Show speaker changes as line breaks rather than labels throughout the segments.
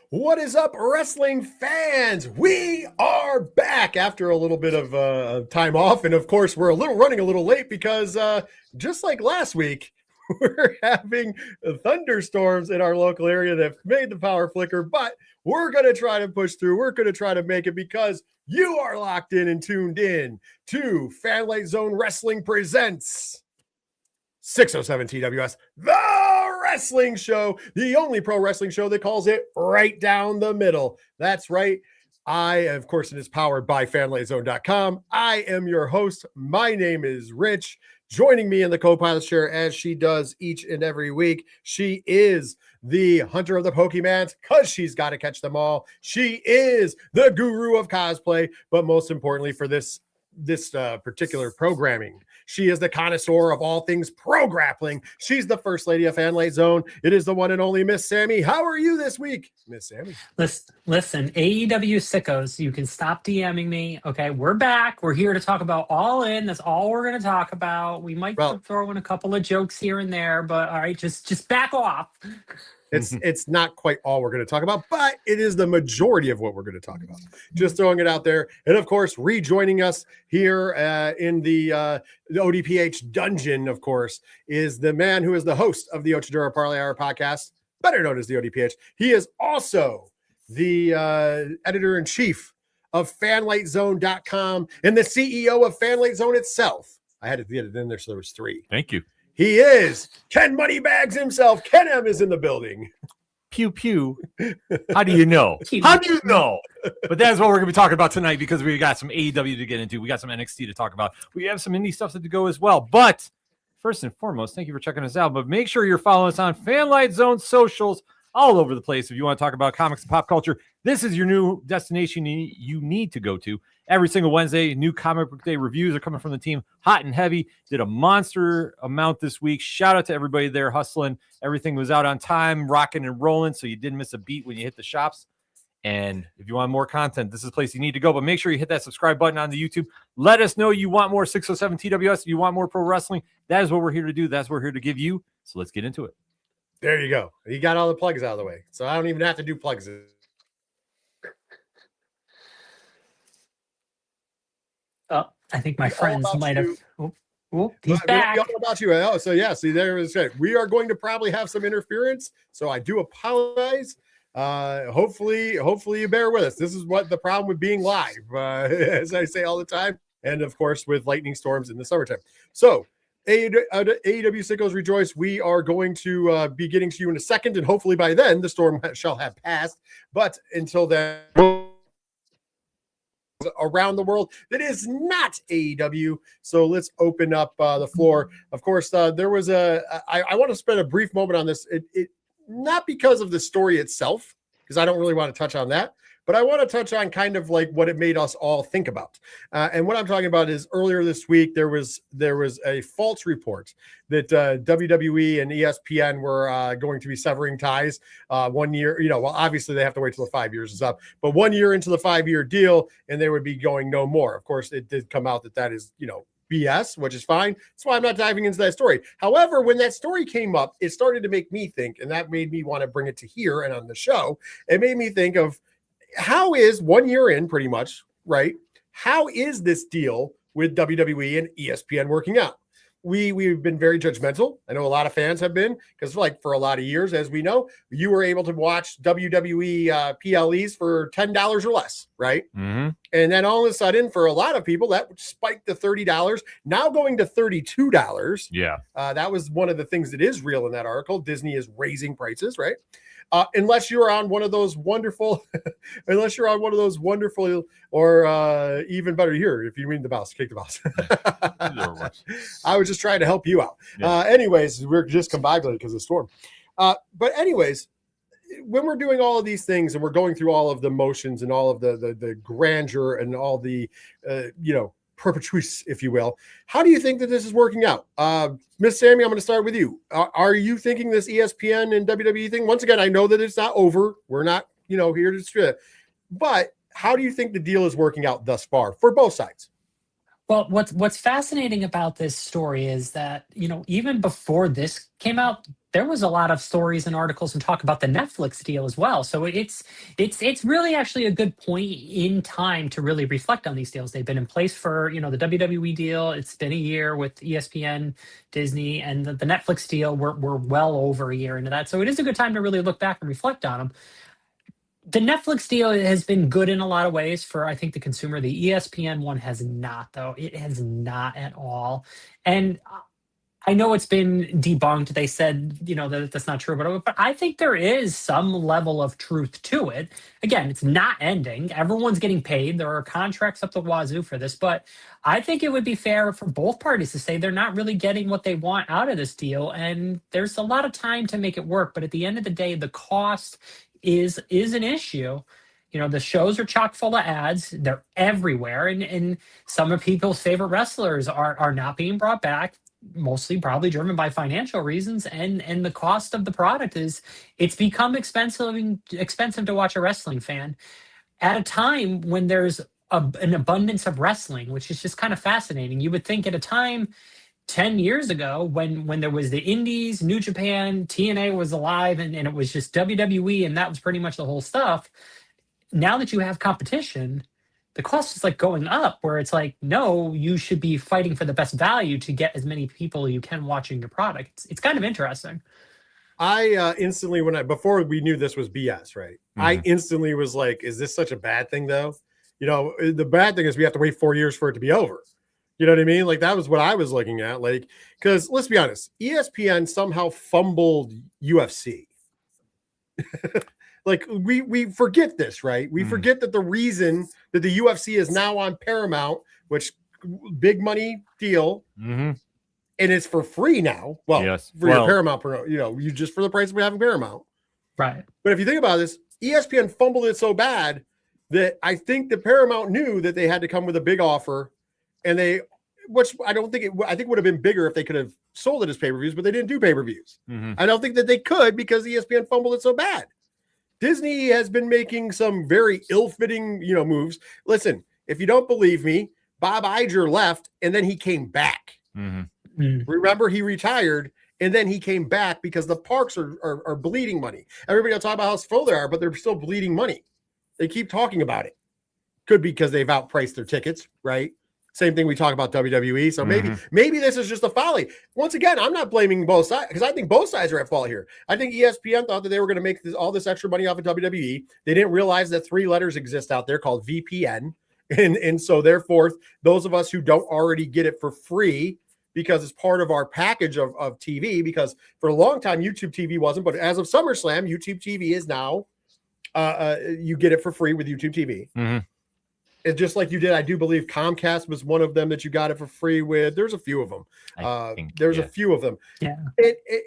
What is up, wrestling fans? We are back after a little bit of time off. And of course, we're running a little late because just like last week, we're having thunderstorms in our local area that made the power flicker. But we're going to try to push through. We're going to try to make it because you are locked in and tuned in to Fanlight Zone Wrestling Presents 607 TWS, the wrestling show, the only pro wrestling show that calls it right down the middle. That's right. Of course, it is powered by fanlightzone.com. I am your host. My name is Rich. Joining me in the co-pilot chair as she does each and every week, she is the hunter of the Pokemans because she's got to catch them all. She is the guru of cosplay, but most importantly for this particular programming, she is the connoisseur of all things pro grappling. She's the first lady of Fanlight Zone. It is the one and only Miss Sammy. How are you this week, Miss Sammy?
Listen, AEW sickos, you can stop DMing me. Okay, we're back. We're here to talk about All In. That's all we're going to talk about. We might throw in a couple of jokes here and there, but all right, just back off.
It's not quite all we're going to talk about, but it is the majority of what we're going to talk about. Just throwing it out there. And of course, rejoining us here in the ODPH dungeon, of course, is the man who is the host of the Ochidura Parlay Hour podcast, better known as the ODPH. He is also the editor-in-chief of fanlightzone.com and the CEO of Fanlight Zone itself. I had to get it in there so there was three.
Thank you.
He is Ken Moneybags himself. Ken M is in the building.
Pew, pew. How do you know? How do you know? But that's what we're going to be talking about tonight because we got some AEW to get into. We got some NXT to talk about. We have some indie stuff to go as well. But first and foremost, thank you for checking us out. But make sure you're following us on Fanlight Zone socials all over the place. If you want to talk about comics and pop culture, this is your new destination you need to go to. Every single Wednesday, new comic book day reviews are coming from the team, hot and heavy. Did a monster amount this week. Shout out to everybody there hustling. Everything was out on time, rocking and rolling, so you didn't miss a beat when you hit the shops. And if you want more content, this is the place you need to go. But make sure you hit that subscribe button on the YouTube. Let us know you want more 607 TWS. You want more pro wrestling. That is what we're here to do. That's what we're here to give you. So let's get into it.
There you go. You got all the plugs out of the way. So I don't even have to do plugs.
I think my friends might have. He's back.
All about you. Oh, so yeah. See, there is it. We are going to probably have some interference. So I do apologize. Hopefully you bear with us. This is what the problem with being live, as I say all the time, and of course with lightning storms in the summertime. So AEW Sickos Rejoice. We are going to be getting to you in a second, and hopefully by then the storm shall have passed. But until then, around the world that is not AEW. So let's open up the floor. Of course, there was I want to spend a brief moment on this. It not because of the story itself, because I don't really want to touch on that, but I want to touch on kind of like what it made us all think about. And what I'm talking about is earlier this week, there was a false report that WWE and ESPN were going to be severing ties 1 year. Well, obviously they have to wait till the 5 years is up, but 1 year into the 5-year deal, and they would be going no more. Of course, it did come out that is, BS, which is fine. That's why I'm not diving into that story. However, when that story came up, it started to make me think, and that made me want to bring it to here and on the show. It made me think of, how is 1 year in pretty much, right? How is this deal with WWE and ESPN working out? We've been very judgmental. I know a lot of fans have been, because for a lot of years, as we know, you were able to watch WWE PLEs for $10 or less, right?
Mm-hmm.
And then all of a sudden, for a lot of people, that spiked to $30, now going to $32.
Yeah.
That was one of the things that is real in that article. Disney is raising prices, right? Unless you're on one of those wonderful, or even better here, if you mean the mouse, kick the mouse. I was just trying to help you out. Yeah. Anyways, we're just combobulated because of the storm. But anyways, when we're doing all of these things and we're going through all of the motions and all of the grandeur and all the, perpetuities, if you will, how do you think that this is working out? Miss Sammy, I'm going to start with you. Are you thinking this ESPN and WWE thing? Once again, I know that it's not over. We're not, here to strip. But how do you think the deal is working out thus far for both sides?
Well, what's fascinating about this story is that, even before this came out, there was a lot of stories and articles and talk about the Netflix deal as well. So it's really actually a good point in time to really reflect on these deals. They've been in place for, the WWE deal. It's been a year with ESPN, Disney, and the Netflix deal. We're well over a year into that. So it is a good time to really look back and reflect on them. The Netflix deal has been good in a lot of ways for, I think, the consumer. The ESPN one has not, though. It has not at all. And I know it's been debunked. They said, that that's not true, but I think there is some level of truth to it. Again, it's not ending. Everyone's getting paid. There are contracts up the wazoo for this, but I think it would be fair for both parties to say they're not really getting what they want out of this deal. And there's a lot of time to make it work. But at the end of the day, the cost is an issue. The shows are chock full of ads. They're everywhere. And some of people's favorite wrestlers are not being brought back, mostly probably driven by financial reasons. And the cost of the product it's become expensive to watch a wrestling fan at a time when there's an abundance of wrestling, which is just kind of fascinating. You would think at a time 10 years ago when there was the Indies, New Japan, TNA was alive, and it was just WWE, and that was pretty much the whole stuff. Now that you have competition, the cost is like going up, where it's like, no, you should be fighting for the best value to get as many people you can watching your product. It's kind of interesting.
I instantly, before we knew this was BS, right?
Mm-hmm.
I instantly was like, is this such a bad thing though? The bad thing is we have to wait 4 years for it to be over. You know what I mean? Like, that was what I was looking at. Like, because let's be honest, ESPN somehow fumbled UFC. Like, we forget this, right? We forget that the reason that the UFC is now on Paramount, which big money deal, and it's for free now. Well,
yes.
For your Paramount, you just for the price we have in Paramount.
Right.
But if you think about this, ESPN fumbled it so bad that I think the Paramount knew that they had to come with a big offer. And which I don't think I think would have been bigger if they could have sold it as pay-per-views, but they didn't do pay-per-views. I don't think that they could because ESPN fumbled it so bad. Disney has been making some very ill-fitting, moves. Listen, if you don't believe me, Bob Iger left and then he came back. Remember, he retired and then he came back because the parks are bleeding money. Everybody will talk about how full they are, but they're still bleeding money. They keep talking about it. Could be because they've outpriced their tickets, right? Same thing we talk about WWE. So maybe this is just a folly. Once again, I'm not blaming both sides because I think both sides are at fault here. I think ESPN thought that they were going to make all this extra money off of WWE. They didn't realize that 3 letters exist out there called VPN. And so therefore, those of us who don't already get it for free because it's part of our package of TV, because for a long time, YouTube TV wasn't. But as of SummerSlam, YouTube TV is now, you get it for free with YouTube TV. It's just like you did. I do believe Comcast was one of them that you got it for free with. There's a few of them. There's a few of them.
Yeah.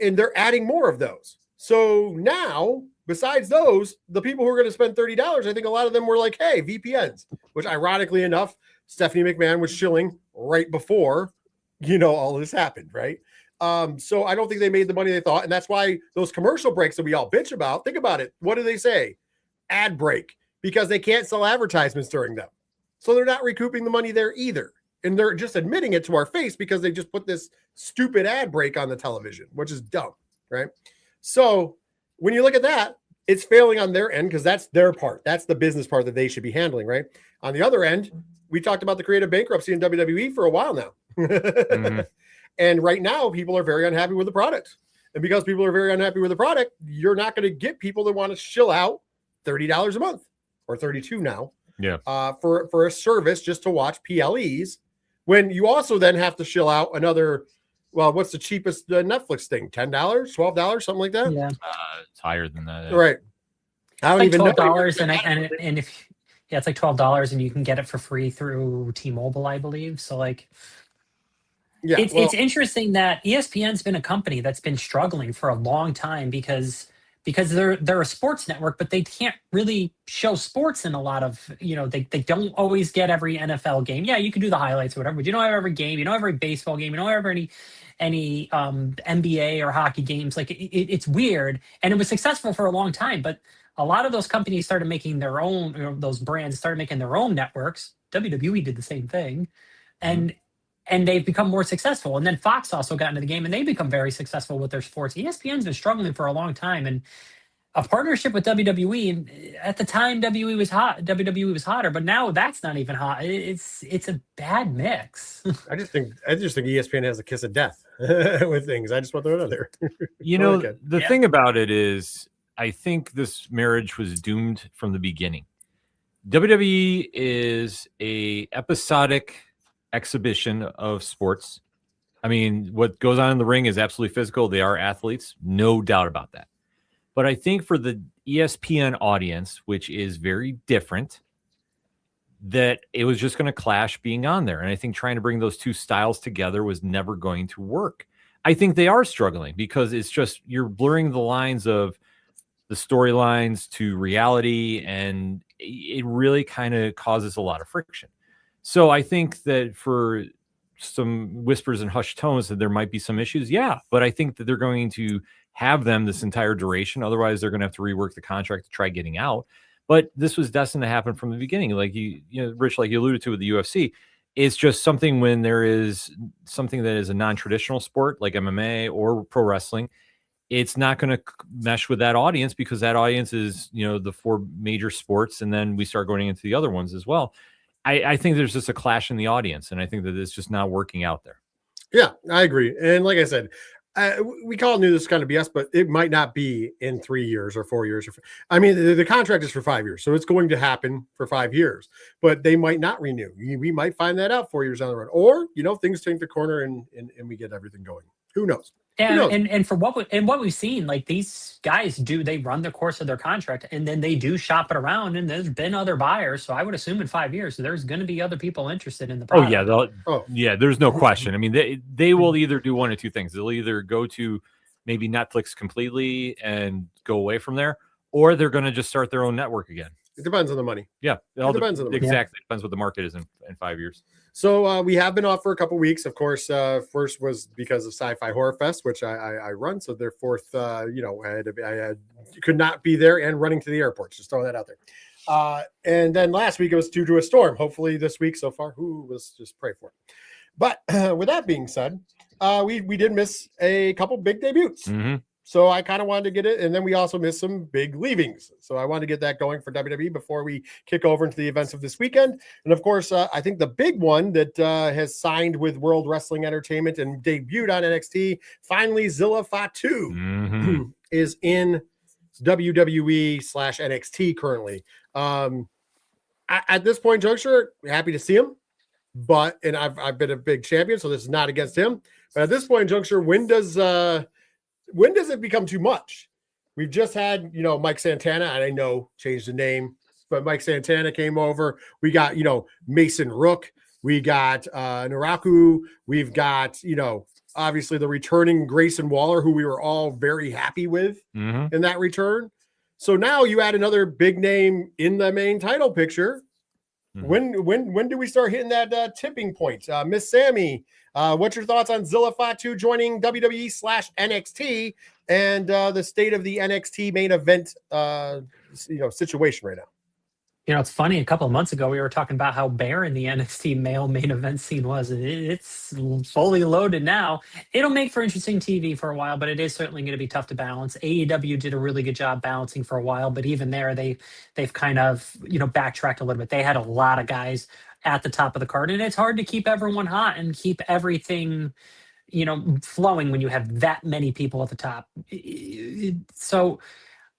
And they're adding more of those. So now, besides those, the people who are going to spend $30, I think a lot of them were like, hey, VPNs, which ironically enough, Stephanie McMahon was shilling right before, all this happened, right? So I don't think they made the money they thought. And that's why those commercial breaks that we all bitch about, think about it. What do they say? Ad break, because they can't sell advertisements during them. So they're not recouping the money there either. And they're just admitting it to our face because they just put this stupid ad break on the television, which is dumb, right? So when you look at that, it's failing on their end because that's their part. That's the business part that they should be handling, right? On the other end, we talked about the creative bankruptcy in WWE for a while now. And right now, people are very unhappy with the product. And because people are very unhappy with the product, you're not going to get people that want to shill out $30 a month or $32 now.
Yeah.
For a service just to watch PLEs, when you also then have to shill out another. Well, what's the cheapest Netflix thing? $10, $12, something like that.
Yeah,
it's higher than that.
Right. I don't even know.
$12, and if it's like $12, and you can get it for free through T-Mobile, I believe. So like,
yeah,
it's interesting that ESPN's been a company that's been struggling for a long time because they're a sports network, but they can't really show sports in a lot of, they don't always get every NFL game. Yeah, you can do the highlights or whatever, but you don't have every game. You don't have every baseball game. You don't have any NBA or hockey games. Like it's weird. And it was successful for a long time, but a lot of those companies started making their own, those brands started making their own networks. WWE did the same thing. and they've become more successful. And then Fox also got into the game, and they've become very successful with their sports. ESPN's been struggling for a long time, and a partnership with WWE. And at the time, WWE was hot. WWE was hotter, but now that's not even hot. It's a bad mix.
I just think ESPN has a kiss of death with things. I just want to throw it out there.
The thing about it is, I think this marriage was doomed from the beginning. WWE is a episodic exhibition of sports. I mean, what goes on in the ring is absolutely physical. They are athletes, no doubt about that. But I think for the ESPN audience, which is very different, that it was just going to clash being on there. And I think trying to bring those two styles together was never going to work. I think they are struggling because it's just, you're blurring the lines of the storylines to reality, and it really kind of causes a lot of friction. So I think that for some whispers and hushed tones that there might be some issues. Yeah. But I think that they're going to have them this entire duration. Otherwise, they're going to have to rework the contract to try getting out. But this was destined to happen from the beginning. Like Rich, like you alluded to with the UFC, it's just something when there is something that is a non-traditional sport like MMA or pro wrestling, it's not going to mesh with that audience because that audience is, the four major sports. And then we start going into the other ones as well. I think there's just a clash in the audience, and I think that it's just not working out there.
Yeah, I agree. And like I said, we all knew this kind of BS, but it might not be in 3 years or 4 years. I mean, the contract is for 5 years, so it's going to happen for 5 years, but they might not renew. We might find that out 4 years down the road, or, things take the corner and we get everything going. Who knows?
Yeah, and for what we've seen, like these guys they run the course of their contract, and then they do shop it around, and there's been other buyers. So I would assume in 5 years, there's going to be other people interested in the product.
Yeah, there's no question. I mean, they will either do one of two things. They'll either go to maybe Netflix completely and go away from there, or they're going to just start their own network again.
It depends on the money.
Yeah,
it depends on the money.
Exactly. It depends what the market is in 5 years.
So we have been off for a couple weeks. Of course, first was because of Sci-Fi Horror Fest, which I run. So their fourth, I could not be there and running to the airport. Just throwing that out there. And then last week it was due to a storm. Hopefully this week so far, let's just pray for it. But with that being said, we did miss a couple big debuts.
Mm-hmm.
So I kind of wanted to get it. And then we also missed some big leavings. So I wanted to get that going for WWE before we kick over into the events of this weekend. And of course, I think the big one that has signed with World Wrestling Entertainment and debuted on NXT, finally Zilla Fatu is in WWE/NXT currently. At this point, juncture, happy to see him. And I've been a big champion, so this is not against him. But at this point, juncture, when does it become too much? We've just had, Mike Santana, and I know changed the name, but Mike Santana came over. We got, Mason Rook. We got Naraku. We've got, obviously the returning Grayson Waller, who we were all very happy with in that return. So now you add another big name in the main title picture. When do we start hitting that tipping point? Miss Sammy, what's your thoughts on Zilla Fatu joining WWE/NXT and the state of the NXT main event situation right now?
It's funny. A couple of months ago, we were talking about how barren the NXT male main event scene was. It's fully loaded now. It'll make for interesting TV for a while, but it is certainly going to be tough to balance. AEW did a really good job balancing for a while, but even there, they've kind of backtracked a little bit. They had a lot of guys at the top of the card, and it's hard to keep everyone hot and keep everything flowing when you have that many people at the top. So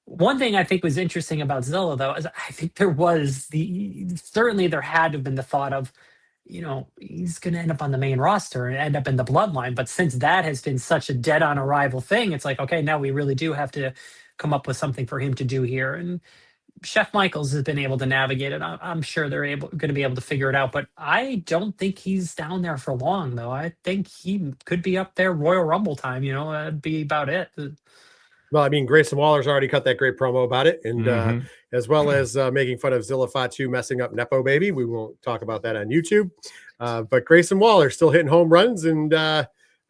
one thing I think was interesting about Zilla, though, is I think there had to have been the thought of, he's going to end up on the main roster and end up in the bloodline. But since that has been such a dead on arrival thing, it's like, okay, now we really do have to come up with something for him to do here. And Chef Michaels has been able to navigate it. I'm sure they're going to be able to figure it out. But I don't think he's down there for long, though. I think he could be up there Royal Rumble time. That'd be about it.
Well, I mean, Grayson Waller's already cut that great promo about it, and as well as making fun of Zilla Fatu messing up Nepo Baby. We won't talk about that on YouTube. But Grayson Waller still hitting home runs, and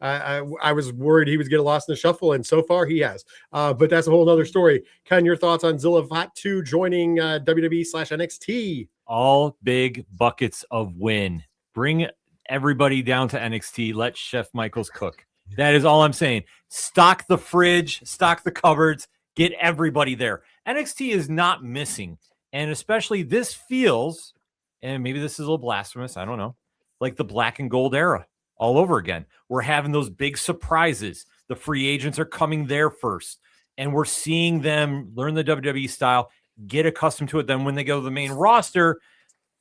I was worried he would get lost in the shuffle, and so far he has. But that's a whole other story. Ken, your thoughts on Zilla Fatu joining WWE/NXT?
All big buckets of win. Bring everybody down to NXT. Let Chef Michaels cook. That is all I'm saying. Stock the fridge, stock the cupboards, get everybody there. NXT is not missing. And especially this feels, and maybe this is a little blasphemous, I don't know, like the black and gold era all over again. We're having those big surprises. The free agents are coming there first. And we're seeing them learn the WWE style, get accustomed to it. Then when they go to the main roster,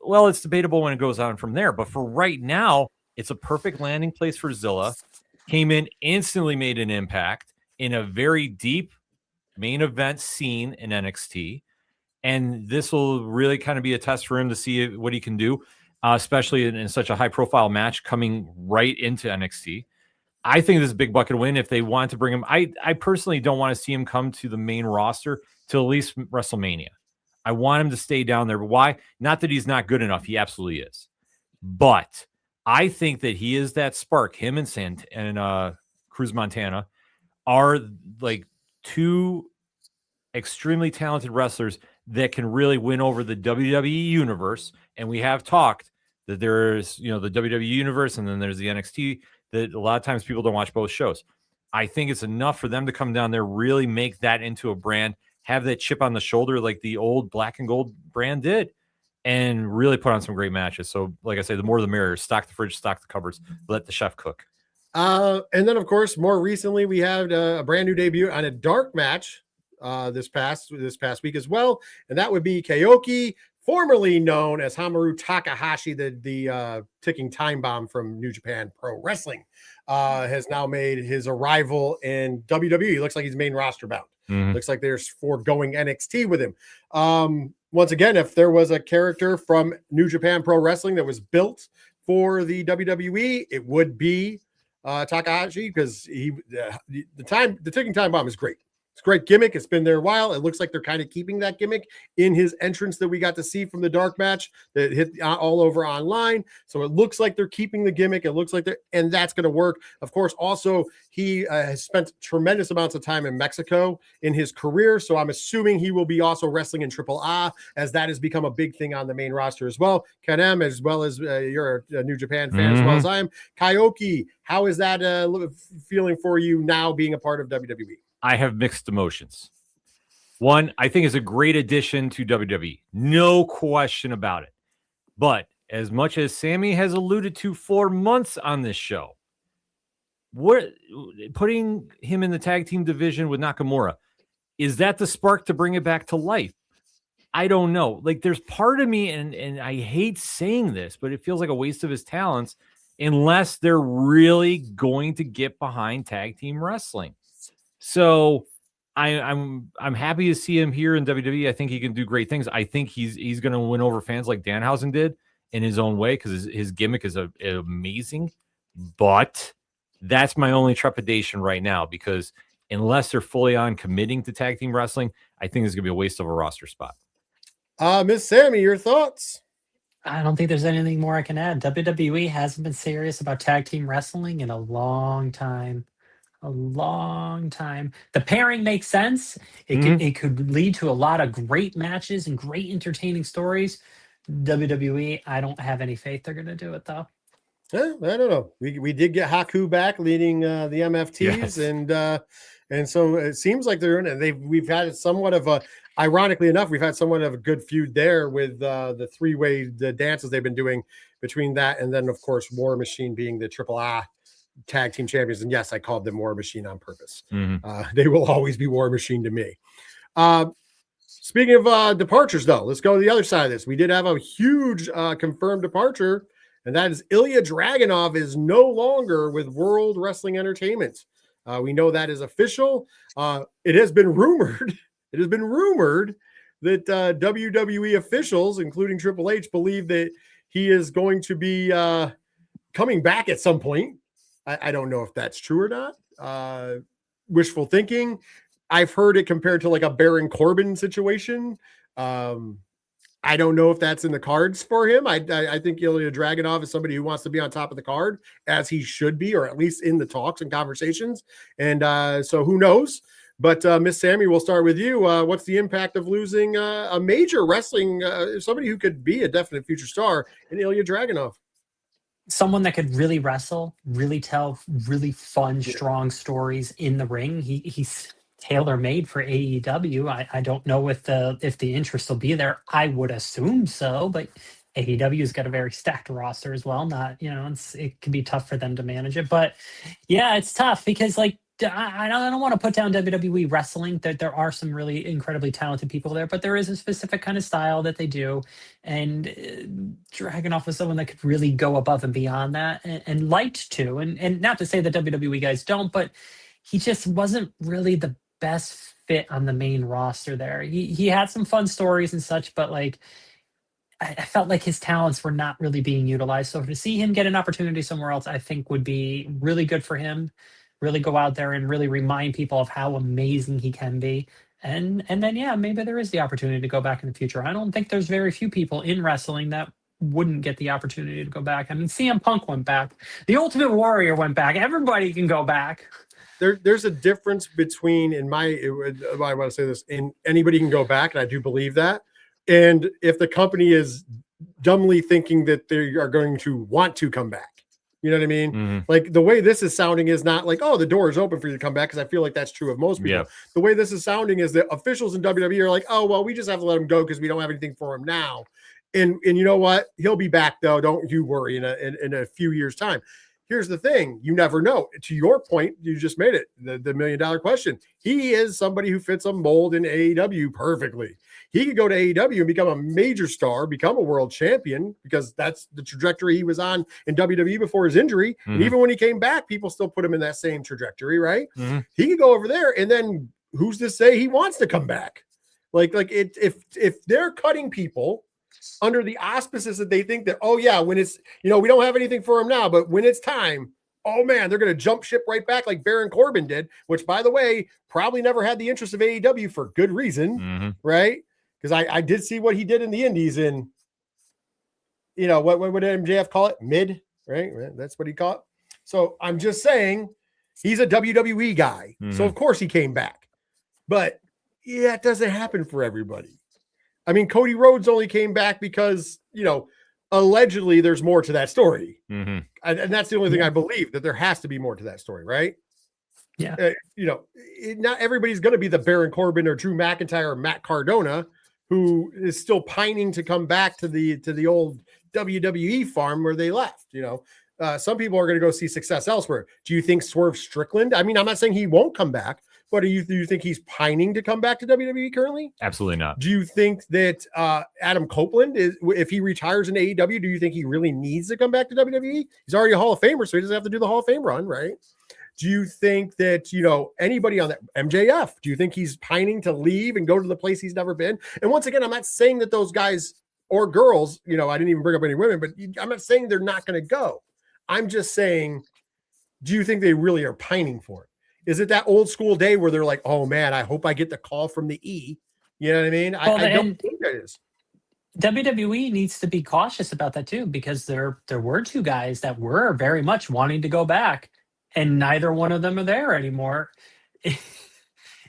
well, it's debatable when it goes on from there. But for right now, it's a perfect landing place for Zilla. Came in, instantly made an impact in a very deep main event scene in NXT. And this will really kind of be a test for him to see what he can do, especially in such a high-profile match coming right into NXT. I think this is a big bucket win if they want to bring him. I personally don't want to see him come to the main roster till at least WrestleMania. I want him to stay down there. But why? Not that he's not good enough. He absolutely is. But I think that he is that spark. Him and Cruz Montana are like two extremely talented wrestlers that can really win over the WWE universe. And we have talked that there's, the WWE universe and then there's the NXT, that a lot of times people don't watch both shows. I think it's enough for them to come down there, really make that into a brand, have that chip on the shoulder like the old black and gold brand did, and really put on some great matches. So, like I say, the more the merrier. Stock the fridge, stock the cupboards, let the chef cook.
And then, of course, more recently, we had a brand new debut on a dark match this past week as well, and that would be Kaoki, formerly known as Hamaru Takahashi, the ticking time bomb from New Japan Pro Wrestling, has now made his arrival in WWE. Looks like he's main roster bound.
Mm-hmm.
Looks like they're foregoing NXT with him. Once again, if there was a character from New Japan Pro Wrestling that was built for the WWE, it would be Takahashi, because the ticking time bomb is great. It's a great gimmick. It's been there a while. It looks like they're kind of keeping that gimmick in his entrance that we got to see from the dark match that hit all over online. So it looks like they're keeping the gimmick. It looks like and that's going to work. Of course, also, he has spent tremendous amounts of time in Mexico in his career. So I'm assuming he will be also wrestling in AAA, as that has become a big thing on the main roster as well. Kanem, as well as you're a New Japan fan as well as I am. Kaoki, how is that feeling for you now being a part of WWE?
I have mixed emotions. One, I think is a great addition to WWE. No question about it. But as much as Sammy has alluded to for months on this show, putting him in the tag team division with Nakamura, is that the spark to bring it back to life? I don't know. Like, there's part of me, and I hate saying this, but it feels like a waste of his talents unless they're really going to get behind tag team wrestling. So I'm happy to see him here in WWE. I think he can do great things. I think he's going to win over fans like Danhausen did in his own way, because his gimmick is amazing. But that's my only trepidation right now, because unless they're fully on committing to tag team wrestling, I think it's going to be a waste of a roster spot.
Miss Sammy, your thoughts?
I don't think there's anything more I can add. WWE hasn't been serious about tag team wrestling in a long time. The pairing makes sense. It could lead to a lot of great matches and great entertaining stories. WWE, I don't have any faith they're going to do it, though.
I don't know. We did get Haku back leading the MFTs, yes. And so it seems like they're in it. We've had somewhat of a, ironically enough, we've had somewhat of a good feud there with the three-way dances they've been doing between that, and then of course War Machine being the AAA tag team champions. And yes, I called them War Machine on purpose. They will always be War Machine to me. Speaking of departures, though, let's go to the other side of this. We did have a huge confirmed departure, and that is Ilja Dragunov is no longer with World Wrestling Entertainment. We know that is official. It has been rumored. It has been rumored that WWE officials, including Triple H, believe that he is going to be coming back at some point. I don't know if that's true or not. Wishful thinking. I've heard it compared to like a Baron Corbin situation. I don't know if that's in the cards for him. I think Ilja Dragunov is somebody who wants to be on top of the card, as he should be, or at least in the talks and conversations. And so who knows? But Miss Sammy, we'll start with you. What's the impact of losing a major wrestling, somebody who could be a definite future star in Ilja Dragunov?
someone that could really wrestle, really tell really fun, strong stories in the ring. He's tailor made for AEW. I don't know if the interest will be there. I would assume so, but AEW's got a very stacked roster as well. Not, it can be tough for them to manage it. But yeah, it's tough because like I don't want to put down WWE wrestling. There are some really incredibly talented people there, but there is a specific kind of style that they do. And Dragunov was someone that could really go above and beyond that and liked to. And not to say that WWE guys don't, but he just wasn't really the best fit on the main roster there. He had some fun stories and such, but like I felt like his talents were not really being utilized. So to see him get an opportunity somewhere else, I think would be really good for him. Really go out there and really remind people of how amazing he can be. And then, yeah, maybe there is the opportunity to go back in the future. I don't think there's very few people in wrestling that wouldn't get the opportunity to go back. I mean, CM Punk went back. The Ultimate Warrior went back. Everybody can go back.
There's a difference between, I want to say this, and anybody can go back, and I do believe that. And if the company is dumbly thinking that they are going to want to come back. You know what I mean?
Mm-hmm.
Like the way this is sounding is not like, oh, the door is open for you to come back. Cause I feel like that's true of most people.
Yeah.
The way this is sounding is that officials in WWE are like, oh, well, we just have to let him go because we don't have anything for him now. And you know what? He'll be back though. Don't you worry in a few years time. Here's the thing. You never know. To your point, you just made it the $1 million question. He is somebody who fits a mold in AEW perfectly. He could go to AEW and become a major star, become a world champion, because that's the trajectory he was on in WWE before his injury. Mm-hmm. And even when he came back, people still put him in that same trajectory, right? Mm-hmm. He could go over there, and then who's to say he wants to come back? If they're cutting people under the auspices that they think that, oh yeah, when it's, we don't have anything for him now, but when it's time, oh man, they're going to jump ship right back like Baron Corbin did, which by the way, probably never had the interest of AEW for good reason, right? Because I did see what he did in the indies in, what did MJF call it? Mid, right? That's what he called it. So I'm just saying he's a WWE guy. So of course he came back. But yeah, it doesn't happen for everybody. I mean, Cody Rhodes only came back because, allegedly there's more to that story. And that's the only thing I believe, that there has to be more to that story, right?
Yeah.
Not everybody's going to be the Baron Corbin or Drew McIntyre or Matt Cardona, who is still pining to come back to the old WWE farm where they left. Some people are going to go see success elsewhere. Do you think Swerve Strickland? I mean, I'm not saying he won't come back, but do you think he's pining to come back to WWE currently?
Absolutely not.
Do you think that Adam Copeland if he retires in AEW, do you think he really needs to come back to WWE? He's already a Hall of Famer, so he doesn't have to do the Hall of Fame run, right? Do you think that, anybody on that, MJF, do you think he's pining to leave and go to the place he's never been? And once again, I'm not saying that those guys or girls, I didn't even bring up any women, but I'm not saying they're not going to go. I'm just saying, do you think they really are pining for it? Is it that old school day where they're like, oh man, I hope I get the call from the E? You know what I mean? Well, I don't think that is.
WWE needs to be cautious about that too, because there were two guys that were very much wanting to go back, and neither one of them are there anymore.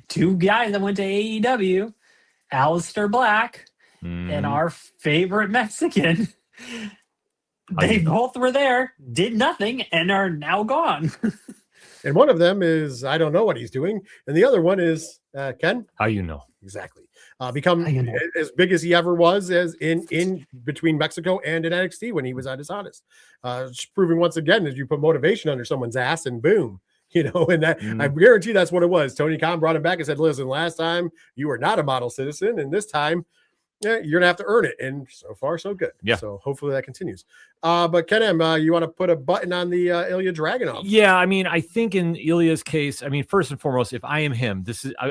Two guys that went to AEW, Aleister Black and our favorite Mexican. They both were there, did nothing, and are now gone.
And one of them is, I don't know what he's doing. And the other one is, Ken?
How you know?
Exactly. Become as big as he ever was as in between Mexico and in NXT when he was at his hottest. Proving once again that you put motivation under someone's ass and boom. And that I guarantee that's what it was. Tony Khan brought him back and said, listen, last time you were not a model citizen, and this time you're going to have to earn it. And so far, so good.
Yeah.
So hopefully that continues. But Ken M, you want to put a button on the Ilja Dragunov?
Yeah. I mean, I think in Ilja's case, first and foremost, if I am him,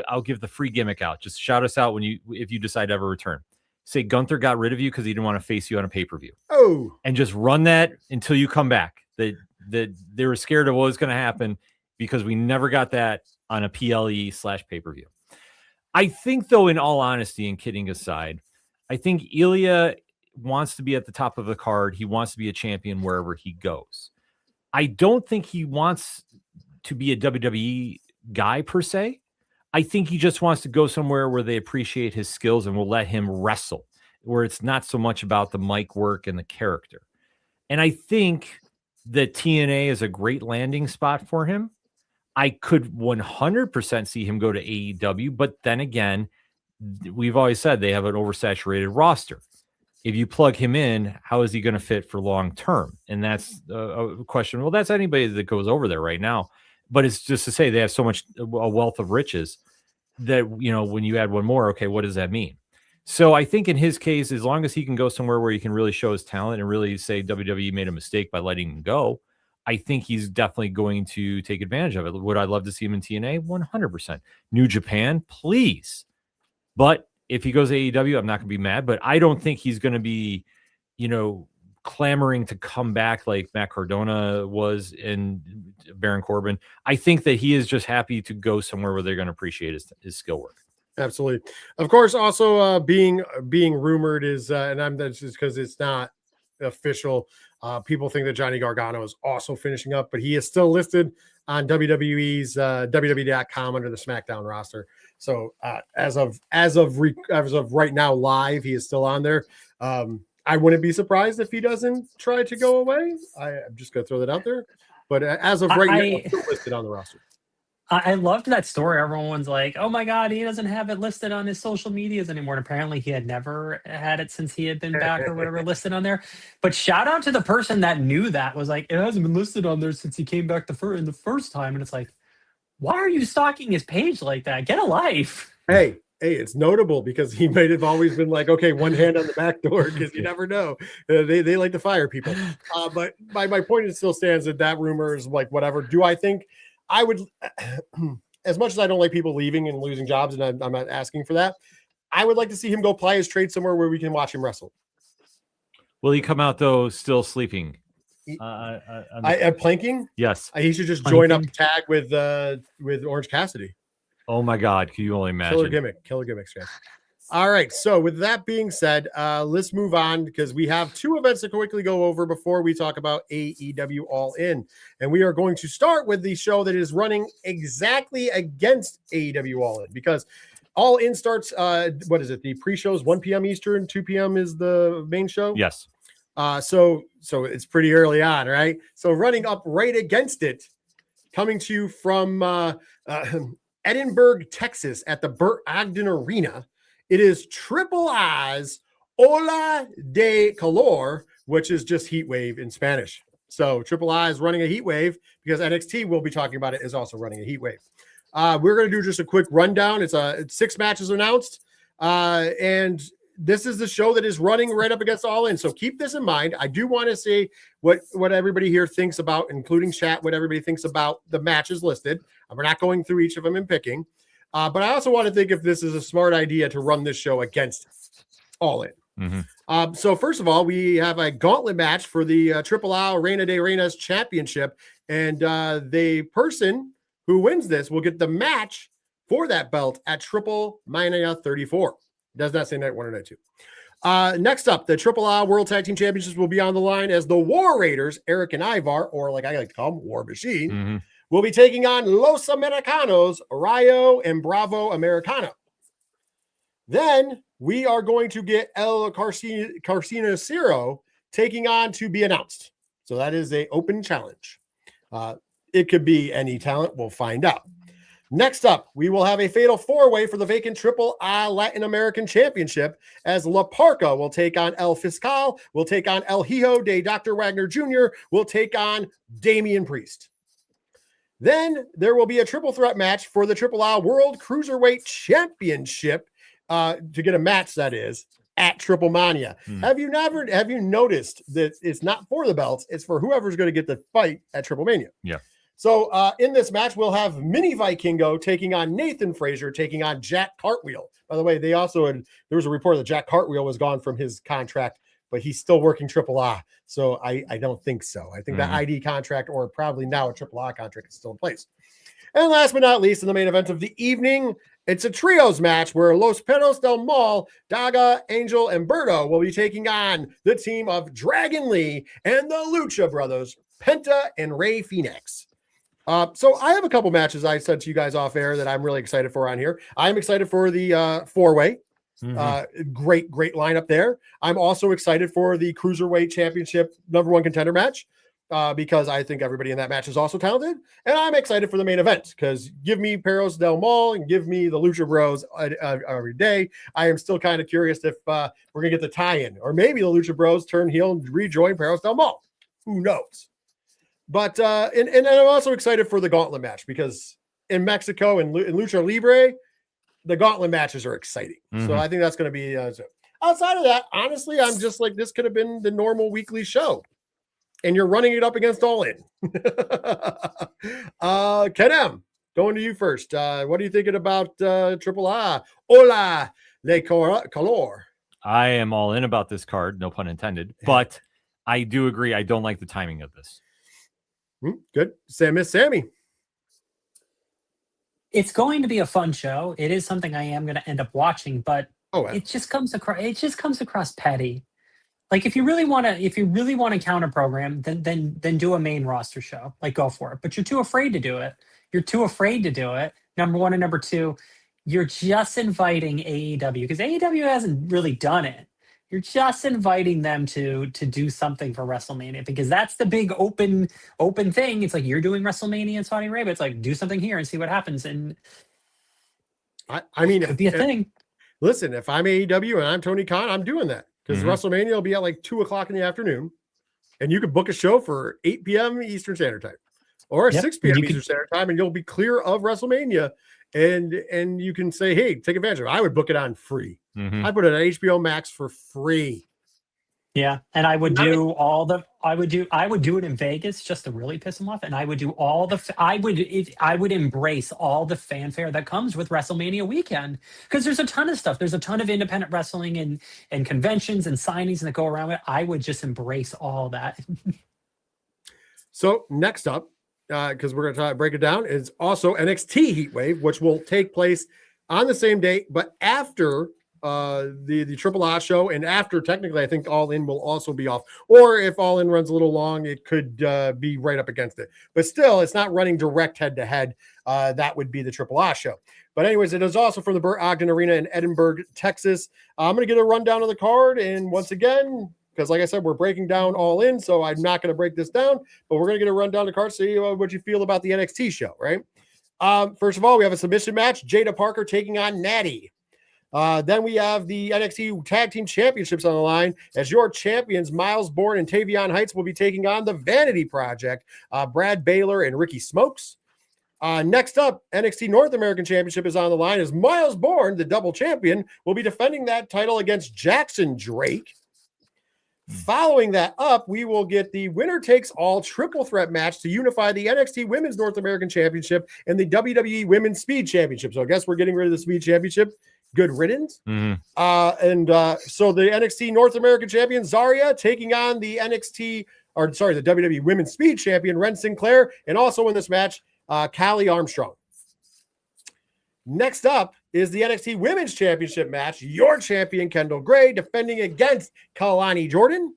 I'll give the free gimmick out. Just shout us out if you decide to ever return. Say Gunther got rid of you because he didn't want to face you on a pay-per-view.
Oh.
And just run that until you come back. They were scared of what was going to happen because we never got that on a PLE/pay-per-view. I think, though, in all honesty, and kidding aside, I think Ilja wants to be at the top of the card. He wants to be a champion wherever he goes. I don't think he wants to be a WWE guy per se. I think he just wants to go somewhere where they appreciate his skills and will let him wrestle, where it's not so much about the mic work and the character. And I think that TNA is a great landing spot for him. I could 100% see him go to AEW, but then again, we've always said they have an oversaturated roster. If you plug him in, how is he going to fit for long term? And that's a question. Well, that's anybody that goes over there right now. But it's just to say they have so much a wealth of riches that, when you add one more, okay, what does that mean? So I think in his case, as long as he can go somewhere where he can really show his talent and really say WWE made a mistake by letting him go, I think he's definitely going to take advantage of it. Would I love to see him in TNA? 100%. New Japan, please. But if he goes to AEW, I'm not going to be mad, but I don't think he's going to be, clamoring to come back like Matt Cardona was in Baron Corbin. I think that he is just happy to go somewhere where they're going to appreciate his skill work.
Absolutely. Of course, also being rumored is, that's just because it's not official. People think that Johnny Gargano is also finishing up, but he is still listed on WWE's WWE.com under the SmackDown roster. So as of right now, live, he is still on there. I wouldn't be surprised if he doesn't try to go away. I'm just going to throw that out there. But as of right now, he's still listed on the roster.
I loved that story. Everyone's like, oh my God, he doesn't have it listed on his social medias anymore. And apparently he had never had it since he had been back or whatever listed on there. But shout out to the person that knew that, was like, it hasn't been listed on there since he came back in the first time. And it's like, why are you stalking his page like that? Get a life.
Hey, it's notable because he might have always been like, okay, one hand on the back door, because you never know. They like to fire people. But my point still stands that rumor is like whatever. Do I think I would, as much as I don't like people leaving and losing jobs, and I'm not asking for that, I would like to see him go ply his trade somewhere where we can watch him wrestle.
Will he come out, though, still sleeping?
Planking?
Yes.
He should just join up tag with Orange Cassidy.
Oh, my God. Can you only imagine?
Killer gimmicks, guys. All right. So with that being said, let's move on because we have two events to quickly go over before we talk about AEW All In. And we are going to start with the show that is running exactly against AEW All In, because All In starts, what is it? The pre-show is 1 p.m. Eastern, 2 p.m. is the main show?
Yes.
So it's pretty early on, right? So running up right against it, coming to you from Edinburgh, Texas at the Burt Ogden Arena, it is Triple I's Ola de Calor, which is just Heatwave in Spanish. So Triple I is running a Heatwave because NXT, we'll be talking about it, is also running a Heatwave. We're going to do just a quick rundown. It's 6 matches announced. And this is the show that is running right up against All In. So keep this in mind. I do want to say what everybody here thinks about, including chat, what everybody thinks about the matches listed. We're not going through each of them and picking. But I also want to think if this is a smart idea to run this show against All In.
Mm-hmm.
So first of all, we have a gauntlet match for the Triple I Reina de Reinas Championship. And the person who wins this will get the match for that belt at Triple Mania 34. It does not say night 1 or night 2. Next up, the Triple I World Tag Team Championships will be on the line as the War Raiders, Eric and Ivar, or like I like to call them, War Machine, will be taking on Los Americanos, Rayo and Bravo Americano. Then we are going to get El Carcinero taking on To Be Announced. So that is an open challenge. It could be any talent. We'll find out. Next up, we will have a fatal 4-way for the vacant Triple I Latin American Championship as La Parca will take on El Fiscal, will take on El Hijo de Dr. Wagner Jr., will take on Damian Priest. Then there will be a triple threat match for the Triple I World Cruiserweight Championship to get a match, that is, at Triple Mania. Have you noticed that it's not for the belts, it's for whoever's going to get the fight at Triple Mania?
Yeah.
So in this match, we'll have Mini Vikingo taking on Nathan Frazier, taking on Jack Cartwheel. By the way, there was a report that Jack Cartwheel was gone from his contract, but he's still working Triple I. So I don't think so. I think that ID contract, or probably now a Triple I contract, is still in place. And last but not least, in the main event of the evening, it's a trios match where Los Perros del Mal, Daga, Angel, and Berto will be taking on the team of Dragon Lee and the Lucha Brothers, Penta and Rey Fenix. So I have a couple matches I said to you guys off air that I'm really excited for on here. I'm excited for the 4-way. Great lineup there. I'm also excited for the Cruiserweight Championship #1 contender match. because I think everybody in that match is also talented. And I'm excited for the main event because give me Perros Del Mal and give me the Lucha Bros every day. I am still kind of curious if we're going to get the tie-in, or maybe the Lucha Bros turn heel and rejoin Perros Del Mal. Who knows? But and I'm also excited for the gauntlet match because in Mexico and in Lucha Libre, the gauntlet matches are exciting. So I think that's going to be outside of that. Honestly, I'm just like, this could have been the normal weekly show. And you're running it up against All In. Ken M, going to you first. What are you thinking about Triple A? Hola, le Calor.
I am all in about this card, no pun intended. But I do agree. I don't like the timing of this.
Good. Miss Sammy.
It's going to be a fun show. It is something I am going to end up watching, but it just comes across petty. Like if you really want to counter program, then do a main roster show. Like go for it. But you're too afraid to do it. Number one, and number two, you're just inviting AEW because AEW hasn't really done it. You're just inviting them to do something for WrestleMania because that's the big open thing. It's like you're doing WrestleMania in Saudi Arabia. It's like do something here and see what happens. And
I mean,
it could be a thing.
Listen, if I'm AEW and I'm Tony Khan, I'm doing that. Because WrestleMania will be at like 2:00 in the afternoon, and you could book a show for 8 p.m. Eastern Standard Time or 6 p.m. Eastern Standard Time, and you'll be clear of WrestleMania, and you can say, "Hey, take advantage of it." I would book it on free. I put it on HBO Max for free.
Yeah, and I would do it in Vegas just to really piss them off, and I would do I would embrace all the fanfare that comes with WrestleMania weekend because there's a ton of stuff. There's a ton of independent wrestling and conventions and signings that go around it. I would just embrace all that.
So next up, because we're going to break it down, is also NXT Heatwave, which will take place on the same day, but after the Triple A show, and after technically I think All In will also be off, or if All In runs a little long, it could be right up against it, but still it's not running direct head to head. That would be the Triple A show. But anyways, it is also from the Burt Ogden Arena in Edinburgh, Texas. I'm going to get a rundown of the card, and once again, because like I said, we're breaking down All In, so I'm not going to break this down, but we're going to get a rundown of the card, see what you feel about the NXT show, right? First of all, we have a submission match, Jada Parker taking on Natty. Then we have the NXT Tag Team Championships on the line as your champions, Miles Bourne and Tavion Heights, will be taking on the Vanity Project, Brad Baylor and Ricky Smokes. Next up, NXT North American Championship is on the line as Miles Bourne, the double champion, will be defending that title against Jackson Drake. Following that up, we will get the winner takes all triple threat match to unify the NXT Women's North American Championship and the WWE Women's Speed Championship. So I guess we're getting rid of the Speed Championship. Good riddance. So the NXT North American champion, Zarya, taking on the the WWE Women's Speed champion, Ren Sinclair, and also in this match, Callie Armstrong. Next up is the NXT Women's Championship match, your champion, Kendall Gray, defending against Kalani Jordan.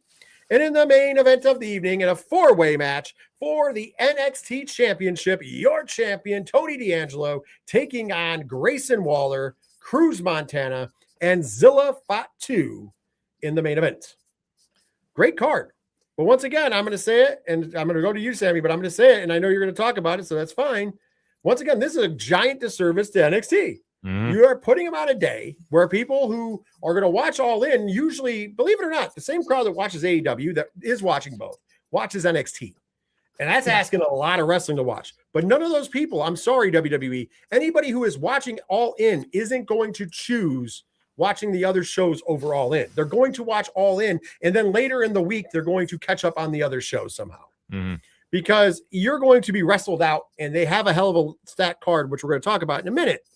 And in the main event of the evening, in a four-way match for the NXT Championship, your champion, Tony D'Angelo, taking on Grayson Waller, Cruz Montana, and Zilla Fatu in the main event. Great card. But once again, I'm going to say it, and I'm going to go to you, Sammy, but I'm going to say it, and I know you're going to talk about it, so that's fine. Once again, this is a giant disservice to NXT. You are putting them on a day where people who are going to watch All In, usually, believe it or not, the same crowd that watches AEW, that is watching both, watches NXT. And that's asking a lot of wrestling to watch. But none of those people, I'm sorry, WWE, anybody who is watching All In isn't going to choose watching the other shows over All In. They're going to watch All In, and then later in the week, they're going to catch up on the other shows somehow. Because you're going to be wrestled out, and they have a hell of a stat card, which we're going to talk about in a minute.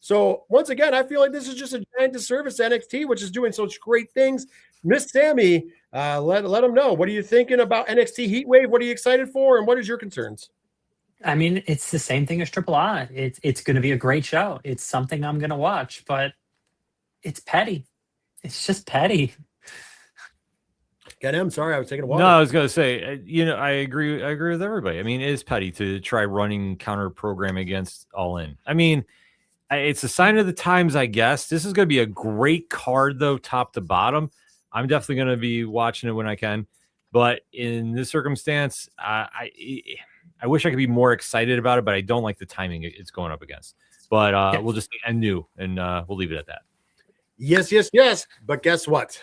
So once again, I feel like this is just a giant disservice to NXT, which is doing such great things. Miss Sammy, let them know. What are you thinking about NXT Heatwave? What are you excited for, and what is your concerns?
I mean, it's the same thing as Triple A. It's going to be a great show. It's something I'm going to watch, but it's petty. It's just petty.
Again, I'm sorry, I was taking a while.
No, I was going to say, I agree with everybody. I mean, it is petty to try running counter program against All In. I mean, it's a sign of the times, I guess. This is going to be a great card, though, top to bottom. I'm definitely going to be watching it when I can. But in this circumstance, I wish I could be more excited about it, but I don't like the timing it's going up against. But we'll just end new, and we'll leave it at that.
Yes. But guess what?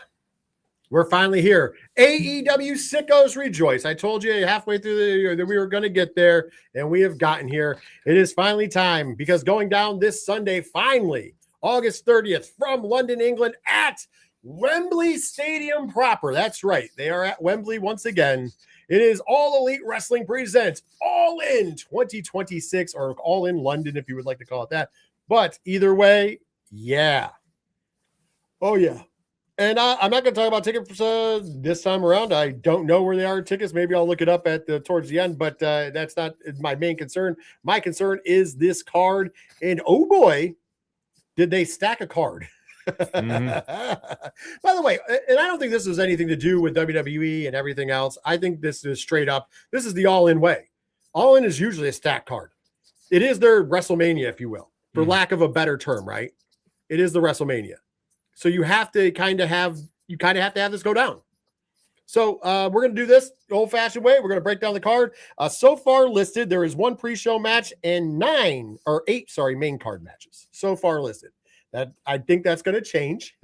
We're finally here. AEW Sickos Rejoice. I told you halfway through the year that we were going to get there, and we have gotten here. It is finally time, because going down this Sunday, finally, August 30th, from London, England, at Wembley Stadium proper. That's right. They are at Wembley once again. It is All Elite Wrestling presents All In 2026, or All In London, if you would like to call it that. But either way, yeah. Oh, yeah. And I'm not going to talk about tickets this time around. I don't know where they are tickets. Maybe I'll look it up towards the end, but that's not my main concern. My concern is this card. And oh boy, did they stack a card. Mm-hmm. By the way, and I don't think this has anything to do with WWE and everything else. I think this is straight up. This is the All In way. All In is usually a stack card. It is their WrestleMania, if you will, for lack of a better term, right? It is the WrestleMania. So you have to kind of have this go down. So we're going to do this the old-fashioned way. We're going to break down the card. So far listed, there is 1 pre-show match and 8 main card matches. So far listed. That I think that's going to change.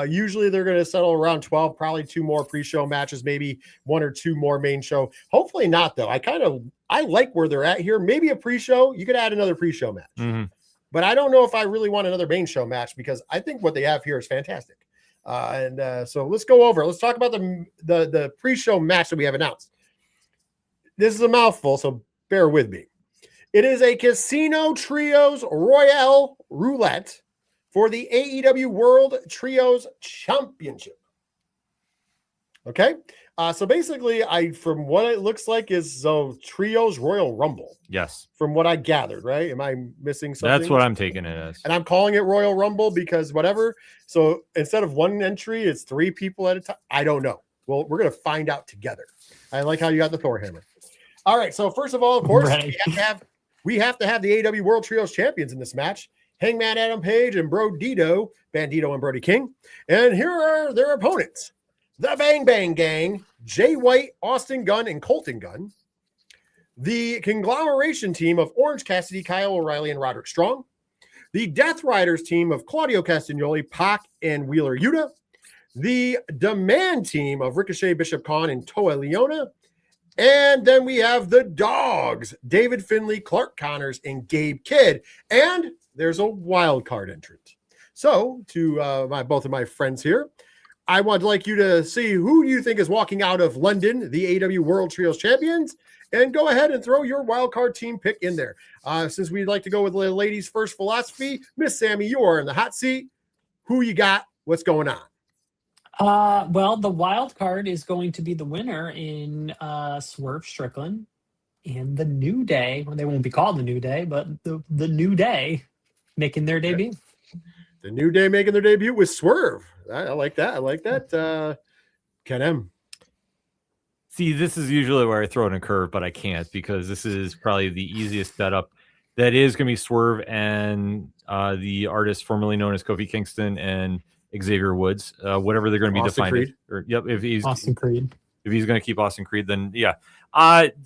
Usually they're going to settle around 12, probably 2 more pre-show matches, maybe 1 or 2 more main show. Hopefully not, though. I like where they're at here. Maybe a pre-show. You could add another pre-show match. Mm-hmm. But I don't know if I really want another main show match, because I think what they have here is fantastic. So let's go over. Let's talk about the pre-show match that we have announced. This is a mouthful, so bear with me. It is a Casino Trios Royale Roulette for the AEW World Trios Championship. Okay? So basically, from what it looks like is Trios Royal Rumble.
Yes.
From what I gathered, right? Am I missing something?
That's what I'm taking it as.
And I'm calling it Royal Rumble because whatever. So instead of 1 entry, it's 3 people at a time. I don't know. Well, we're going to find out together. I like how you got the Thor hammer. All right. So first of all, of course, right. we have to have the AEW World Trios champions in this match. Hangman Adam Page and Bandito and Brody King. And here are their opponents. The Bang Bang Gang, Jay White, Austin Gunn, and Colton Gunn. The Conglomeration team of Orange Cassidy, Kyle O'Reilly, and Roderick Strong. The Death Riders team of Claudio Castagnoli, Pac, and Wheeler Yuta. The Demand team of Ricochet, Bishop Khan, and Toa Leona. And then we have the Dogs, David Finlay, Clark Connors, and Gabe Kidd. And there's a wild card entrant. So to both of my friends here, I would like you to see who you think is walking out of London, the AEW World Trios Champions, and go ahead and throw your wildcard team pick in there. Since we'd like to go with the ladies' first philosophy, Miss Sammy, you are in the hot seat. Who you got? What's going on?
Well, the wild card is going to be the winner in Swerve Strickland and the New Day. Well, they won't be called the New Day, but the New Day making their debut.
The New Day making their debut with Swerve. I like that. Ken M.
See, this is usually where I throw in a curve, but I can't, because this is probably the easiest setup. That is going to be Swerve and the artist formerly known as Kofi Kingston and Xavier Woods, whatever they're going to be
Austin
defined.
Creed.
If he's
Austin Creed.
If he's going to keep Austin Creed, then yeah.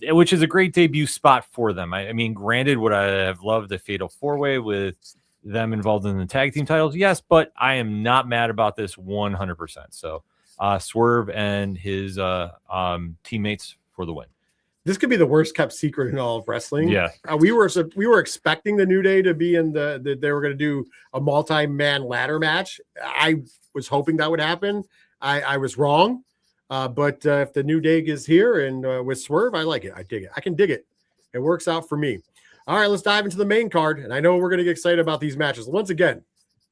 Which is a great debut spot for them. I mean, granted, would I have loved a Fatal 4-Way with them involved in the tag team titles? Yes, but I am not mad about this 100%. So Swerve and his teammates for the win.
This could be the worst kept secret in all of wrestling.
Yeah,
we were expecting the New Day to be in they were going to do a multi-man ladder match. I was hoping that would happen. I was wrong, but if the New Day is here and with Swerve, I like it. I dig it. I can dig it. It works out for me. All right, let's dive into the main card. And I know we're going to get excited about these matches. Once again,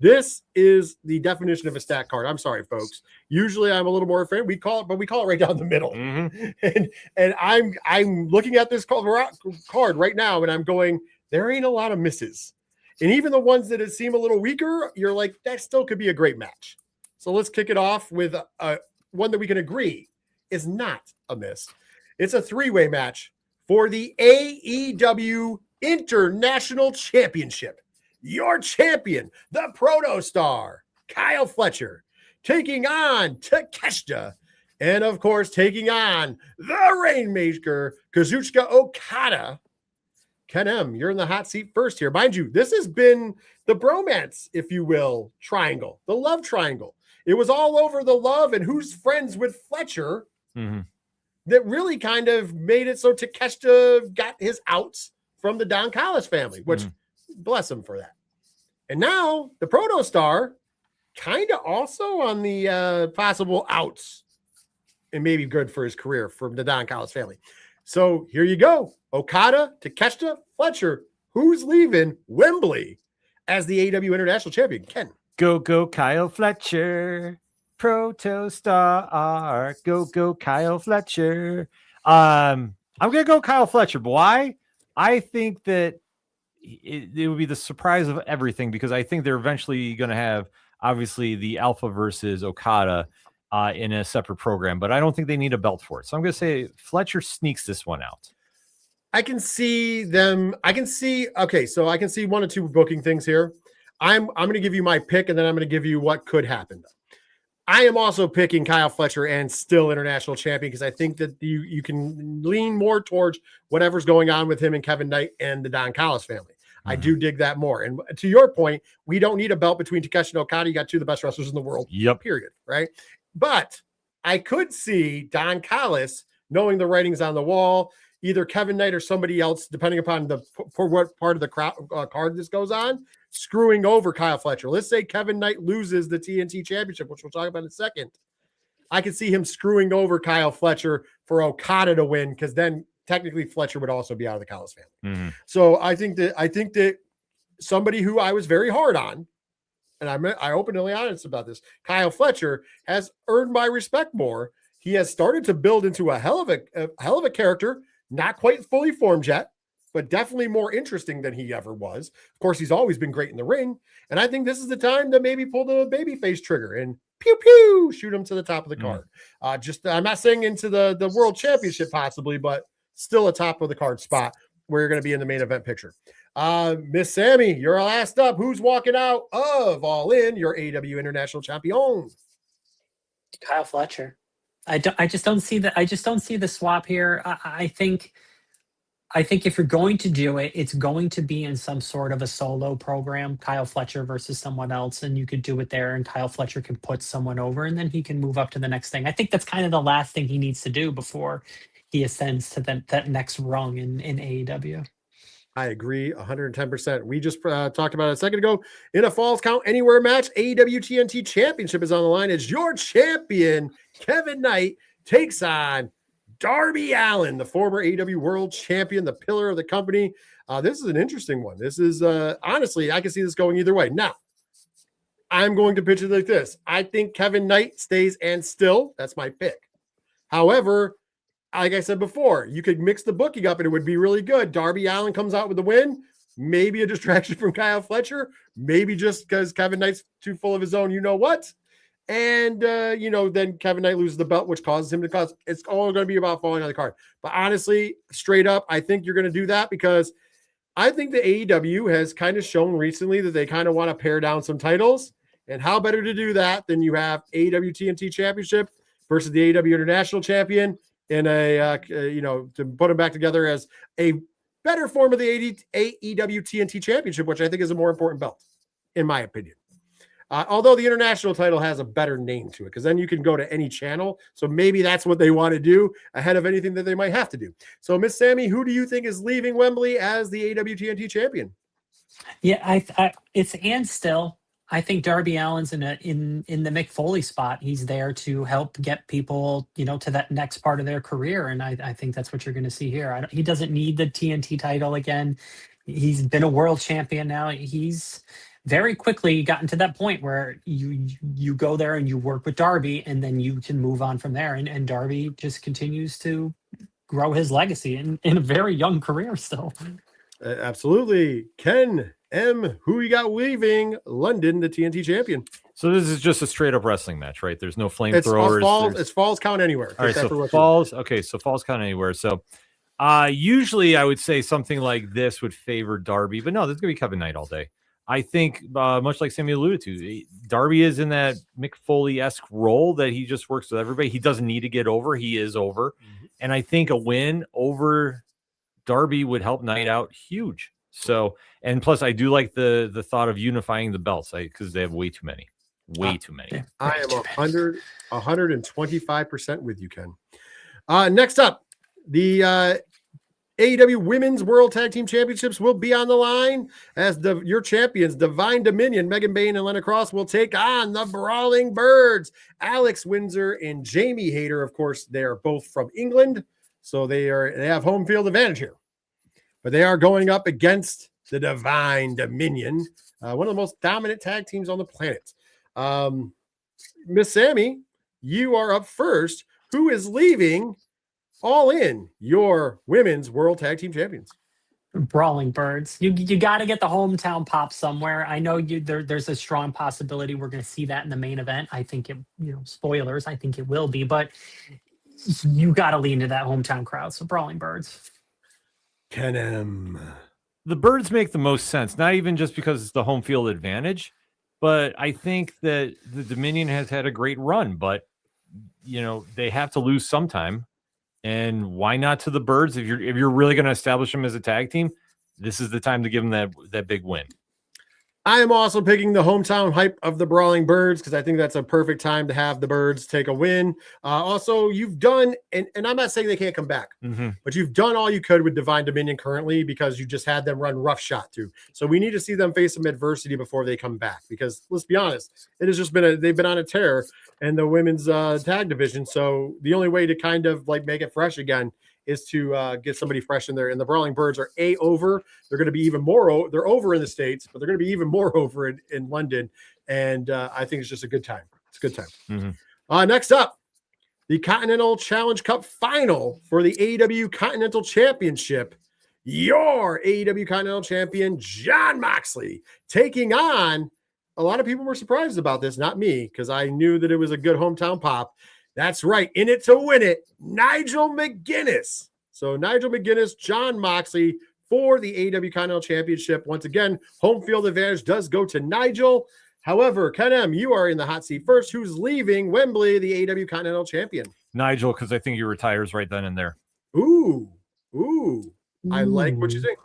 this is the definition of a stack card. I'm sorry, folks. Usually I'm a little more afraid. We call it right down the middle. Mm-hmm. And I'm looking at this card right now, and I'm going, there ain't a lot of misses. And even the ones that seem a little weaker, you're like, that still could be a great match. So let's kick it off with one that we can agree is not a miss. It's a 3-way match for the AEW International Championship. Your champion, the Protostar, Kyle Fletcher, taking on Takeshita And of course, taking on the Rainmaker, Kazuchika Okada. Ken M., you're in the hot seat first here. Mind you, this has been the bromance, if you will, triangle, the love triangle. It was all over the love and who's friends with Fletcher that really kind of made it so Takeshita got his outs from the Don Callis family, which bless him for that. And now the Proto Star kind of also on the possible outs and maybe good for his career from the Don Callis family. So here you go. Okada, Takeshita, Fletcher. Who's leaving Wembley as the AEW International Champion? Ken.
Go, Kyle Fletcher. Proto Star. Go, Kyle Fletcher. I'm going to go Kyle Fletcher. But why? I think that it would be the surprise of everything because I think they're eventually going to have, obviously, the Alpha versus Okada in a separate program, but I don't think they need a belt for it. So I'm going to say Fletcher sneaks this one out.
I can see them. I can see one or two booking things here. I'm going to give you my pick, and then I'm going to give you what could happen. I am also picking Kyle Fletcher and still international champion because I think that you can lean more towards whatever's going on with him and Kevin Knight and the Don Callis family. I do dig that more. And to your point, we don't need a belt between Takeshi and Okada. You got two of the best wrestlers in the world. Period. Right. But I could see Don Callis knowing the writings on the wall, either Kevin Knight or somebody else, depending upon for what part of the card this goes on, screwing over Kyle Fletcher. Let's say Kevin Knight loses the TNT Championship, which we'll talk about in a second. I could see him screwing over Kyle Fletcher for Okada to win, because then technically Fletcher would also be out of the Callis family. So I think that somebody who I was very hard on, and I openly honest about this, Kyle Fletcher has earned my respect more. He has started to build into a hell of a character, not quite fully formed yet, but definitely more interesting than he ever was. Of course, he's always been great in the ring, and I think this is the time to maybe pull the babyface trigger and pew pew shoot him to the top of the card. I'm not saying into the World Championship possibly, but still a top of the card spot where you're going to be in the main event picture. Miss Sammy, you're last up. Who's walking out of All In, your AEW International Champion?
Kyle Fletcher. I just don't see the swap here. I think if you're going to do it, it's going to be in some sort of a solo program, Kyle Fletcher versus someone else, and you could do it there, and Kyle Fletcher can put someone over, and then he can move up to the next thing. I think that's kind of the last thing he needs to do before he ascends to that next rung in AEW.
I agree 110%. We just talked about it a second ago. In a Falls Count Anywhere match, AEW TNT Championship is on the line as your champion, Kevin Knight, takes on Darby Allin, the former AEW World Champion, the pillar of the company. This is an interesting one. This is, honestly, I can see this going either way. Now, I'm going to pitch it like this. I think Kevin Knight stays and still. That's my pick. However, like I said before, you could mix the booking up and it would be really good. Darby Allin comes out with the win. Maybe a distraction from Kyle Fletcher. Maybe just because Kevin Knight's too full of his own, you know what? And, then Kevin Knight loses the belt, which causes him to cause. It's all going to be about falling on the card. But honestly, straight up, I think you're going to do that because I think the AEW has kind of shown recently that they kind of want to pare down some titles. And how better to do that than you have AEW TNT Championship versus the AEW International Champion in to put them back together as a better form of the AEW TNT Championship, which I think is a more important belt, in my opinion. Although the international title has a better name to it, because then you can go to any channel. So maybe that's what they want to do ahead of anything that they might have to do. So, Miss Sammy, who do you think is leaving Wembley as the AEW TNT champion?
Yeah, it's and still. I think Darby Allin's in the Mick Foley spot. He's there to help get people, to that next part of their career, and I think that's what you're going to see here. He doesn't need the TNT title again. He's been a world champion now. He's very quickly gotten to that point where you go there and you work with Darby, and then you can move on from there. And Darby just continues to grow his legacy in a very young career still.
Absolutely. Ken M., who you got leaving London, the TNT champion?
So this is just a straight up wrestling match, right? There's no flamethrowers.
It's Falls Count Anywhere.
All right, so Falls. Okay, so Falls Count Anywhere. So usually I would say something like this would favor Darby, but no, there's going to be Kevin Knight all day. I think, much like Sammy alluded to, Darby is in that Mick Foley-esque role that he just works with everybody. He doesn't need to get over. He is over. Mm-hmm. And I think a win over Darby would help Knight out huge. So, and plus, I do like the thought of unifying the belts because they have way too many. Too many.
I am 125% with you, Ken. Next up, the AEW Women's World Tag Team Championships will be on the line as your champions, Divine Dominion, Megan Bayne and Lena Cross, will take on the Brawling Birds, Alex Windsor and Jamie Hayter. Of course, they are both from England, so they have home field advantage here. But they are going up against the Divine Dominion, one of the most dominant tag teams on the planet. Miss Sammy, you are up first. Who is leaving All In, your Women's World Tag Team Champions?
Brawling Birds. You got to get the hometown pop somewhere. I know there's a strong possibility we're going to see that in the main event. I think spoilers, I think it will be, but you got to lean to that hometown crowd. So Brawling Birds.
The
Birds make the most sense, not even just because it's the home field advantage, but I think that the Dominion has had a great run, but they have to lose sometime. And why not to the Birds? If you're really going to establish them as a tag team, this is the time to give them that big win.
I am also picking the hometown hype of the Brawling Birds because I think that's a perfect time to have the Birds take a win. Also, you've done, and I'm not saying they can't come back, but you've done all you could with Divine Dominion currently because you just had them run roughshod too. So we need to see them face some adversity before they come back because let's be honest, it has just they've been on a tear in the women's tag division. So the only way to kind of like make it fresh again is to get somebody fresh in there. And the Brawling Birds are over. They're going to be even more. They're over in the States, but they're going to be even more over in London. And I think it's just a good time. It's a good time. Next up, the Continental Challenge Cup final for the AEW Continental Championship. Your AEW Continental Champion, Jon Moxley, taking on, a lot of people were surprised about this, not me, because I knew that it was a good hometown pop. That's right. In it to win it, Nigel McGuinness. So Nigel McGuinness, Jon Moxley for the AEW Continental Championship. Once again, home field advantage does go to Nigel. However, Ken M., you are in the hot seat first. Who's leaving Wembley, the AEW Continental Champion?
Nigel, because I think he retires right then and there.
Ooh. I like what you think.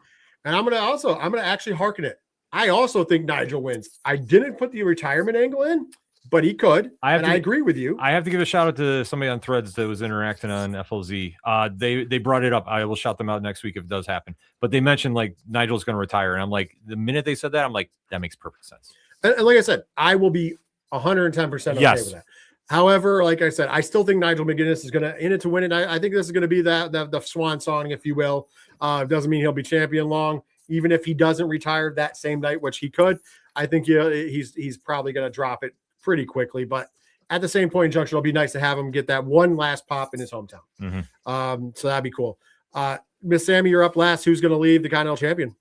And I'm going to actually hearken it. I also think Nigel wins. I didn't put the retirement angle in, but he could. I agree with you.
I have to give a shout out to somebody on Threads that was interacting on FLZ. They brought it up. I will shout them out next week if it does happen. But they mentioned like Nigel's going to retire, and I'm like, the minute they said that, I'm like, that makes perfect sense.
And like I said, I will be 110% okay with that. However, like I said, I still think Nigel McGuinness is going to in it to win it. I think this is going to be the swan song, if you will. It doesn't mean he'll be champion long, even if he doesn't retire that same night, which he could. I think he's probably going to drop it pretty quickly, but at the same point in junction, it'll be nice to have him get that one last pop in his hometown. So that'd be cool. Miss Sammy, you're up last. Who's going to leave the Continental Champion?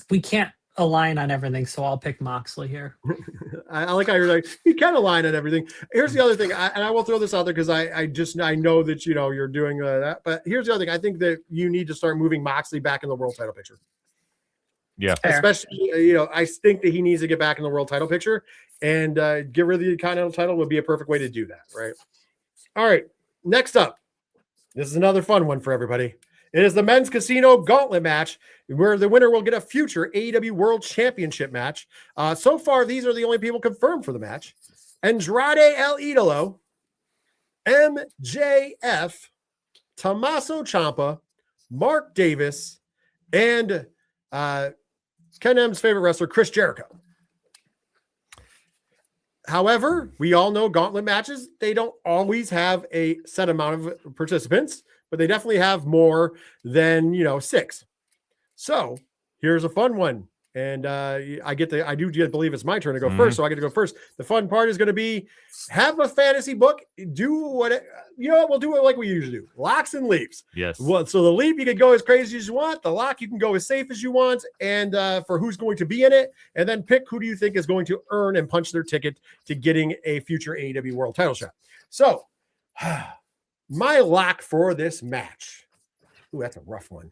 We can't align on everything, so I'll pick Moxley here.
I like how you're like, you can align on everything. Here's the other thing, and I will throw this out there because I know that you're doing that. But here's the other thing: I think that you need to start moving Moxley back in the world title picture.
Yeah,
especially I think that he needs to get back in the world title picture, and get rid of the Continental title would be a perfect way to do that, right? All right, next up, this is another fun one for everybody. It is the men's casino gauntlet match, where the winner will get a future AEW World Championship match. So far, these are the only people confirmed for the match: Andrade El Idolo, MJF, Tommaso Ciampa, Mark Davis, and Ken M's favorite wrestler, Chris Jericho. However, we all know gauntlet matches, they don't always have a set amount of participants, but they definitely have more than, 6. So here's a fun one. And I do believe it's my turn to go first. So I get to go first. The fun part is going to be have a fantasy book. Do what, we'll do it like we usually do. Locks and leaps.
Yes.
Well, so the leap, you can go as crazy as you want. The lock, you can go as safe as you want. And for who's going to be in it. And then pick who do you think is going to earn and punch their ticket to getting a future AEW World title shot. So my lock for this match. Ooh, that's a rough one.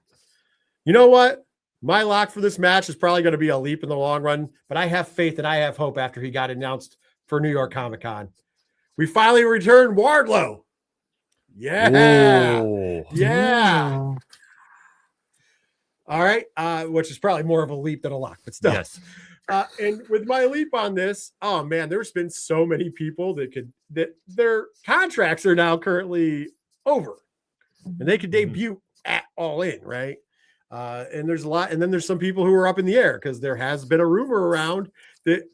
You know what? My lock for this match is probably going to be a leap in the long run, but I have faith and I have hope after he got announced for New York Comic-Con. We finally returned Wardlow. Yeah.
Ooh.
Yeah.
Ooh.
All right. Which is probably more of a leap than a lock, but still.
Yes.
And with my leap on this, oh man, there's been so many people that their contracts are now currently over and they could debut at All In, right? And there's a lot, and then there's some people who are up in the air because there has been a rumor around that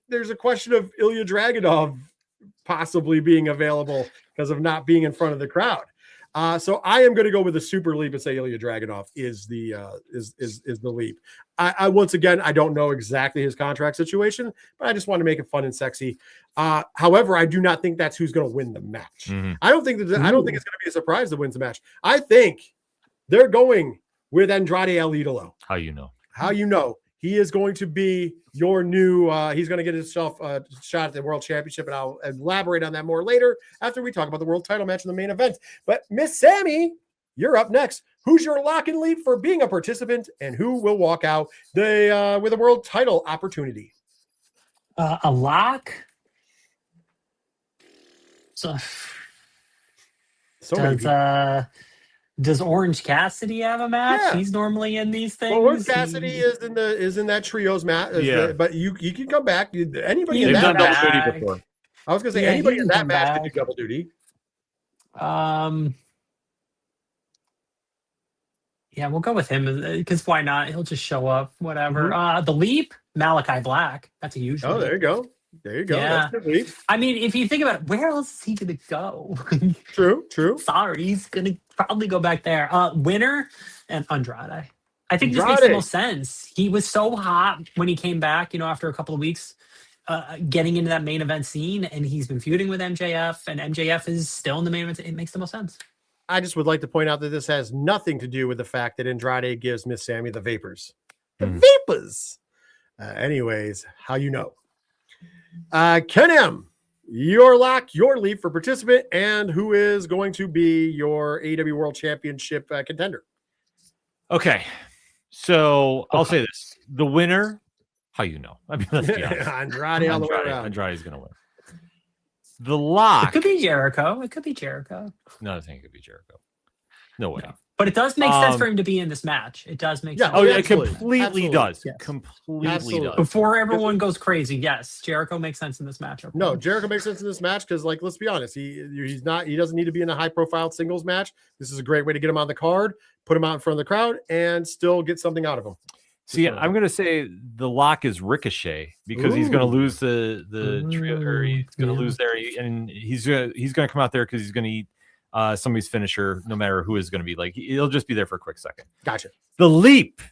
there's a question of Ilja Dragunov possibly being available because of not being in front of the crowd. So I am going to go with a super leap and say Ilja Dragunov is the leap. I once again, I don't know exactly his contract situation, but I just want to make it fun and sexy. However, I do not think that's who's going to win the match.
Mm-hmm.
I don't think it's going to be a surprise that wins the match. I think they're going with Andrade El Idolo.
How you know?
How you know? He is going to be your new, he's going to get himself a shot at the World Championship, and I'll elaborate on that more later after we talk about the world title match in the main event. But Miss Sammy, you're up next. Who's your lock and leap for being a participant, and who will walk out with a world title opportunity?
A lock? So does Orange Cassidy have a match?
Yeah.
He's normally in these things.
Well, Orange Cassidy is in that trios match.
Yeah.
But you can come back. Anybody
They've
in that
done double
match?
duty before.
I was going to say
Yeah,
anybody
he
in
can
that
come
match
back.
could do double duty.
Yeah, we'll go with him because why not? He'll just show up, whatever. The leap, Malachi Black. That's a huge.
Oh,
leap.
there you go. There you go.
Yeah.
That's a good leap.
I mean, if you think about it, where else is he going to go?
True.
Sorry, he's going to probably go back there. Winner and Andrade. I think this makes the most sense. He was so hot when he came back, after a couple of weeks, getting into that main event scene, and he's been feuding with MJF, and MJF is still in the main event. It makes the most sense.
I just would like to point out that this has nothing to do with the fact that Andrade gives Miss Sammy the vapors. The vapors. Anyways, how you know? Ken M, your lock, your leap for participant, and who is going to be your AEW World Championship contender?
Okay, so I'll say this: the winner. How you know? I mean, let's be honest.
Andrade all the way around.
Andrade's going to win. The lock.
It could be Jericho.
No, I think it could be Jericho. No way.
No. But it does make sense for him to be in this match. It does make sense.
Oh, yeah, it
absolutely.
completely
Absolutely.
does.
Yes.
Completely
Absolutely.
does.
Before everyone goes crazy, yes, Jericho makes sense in this match. Okay.
No, Jericho makes sense in this match because, let's be honest, he doesn't need to be in a high-profile singles match. This is a great way to get him on the card, put him out in front of the crowd, and still get something out of him.
See, I'm going to say the lock is Ricochet because he's going to lose the trio, or he's going to lose there, and he's going to come out there because he's going to eat somebody's finisher, no matter who is going to be. Like, he'll just be there for a quick second.
Gotcha.
The leap.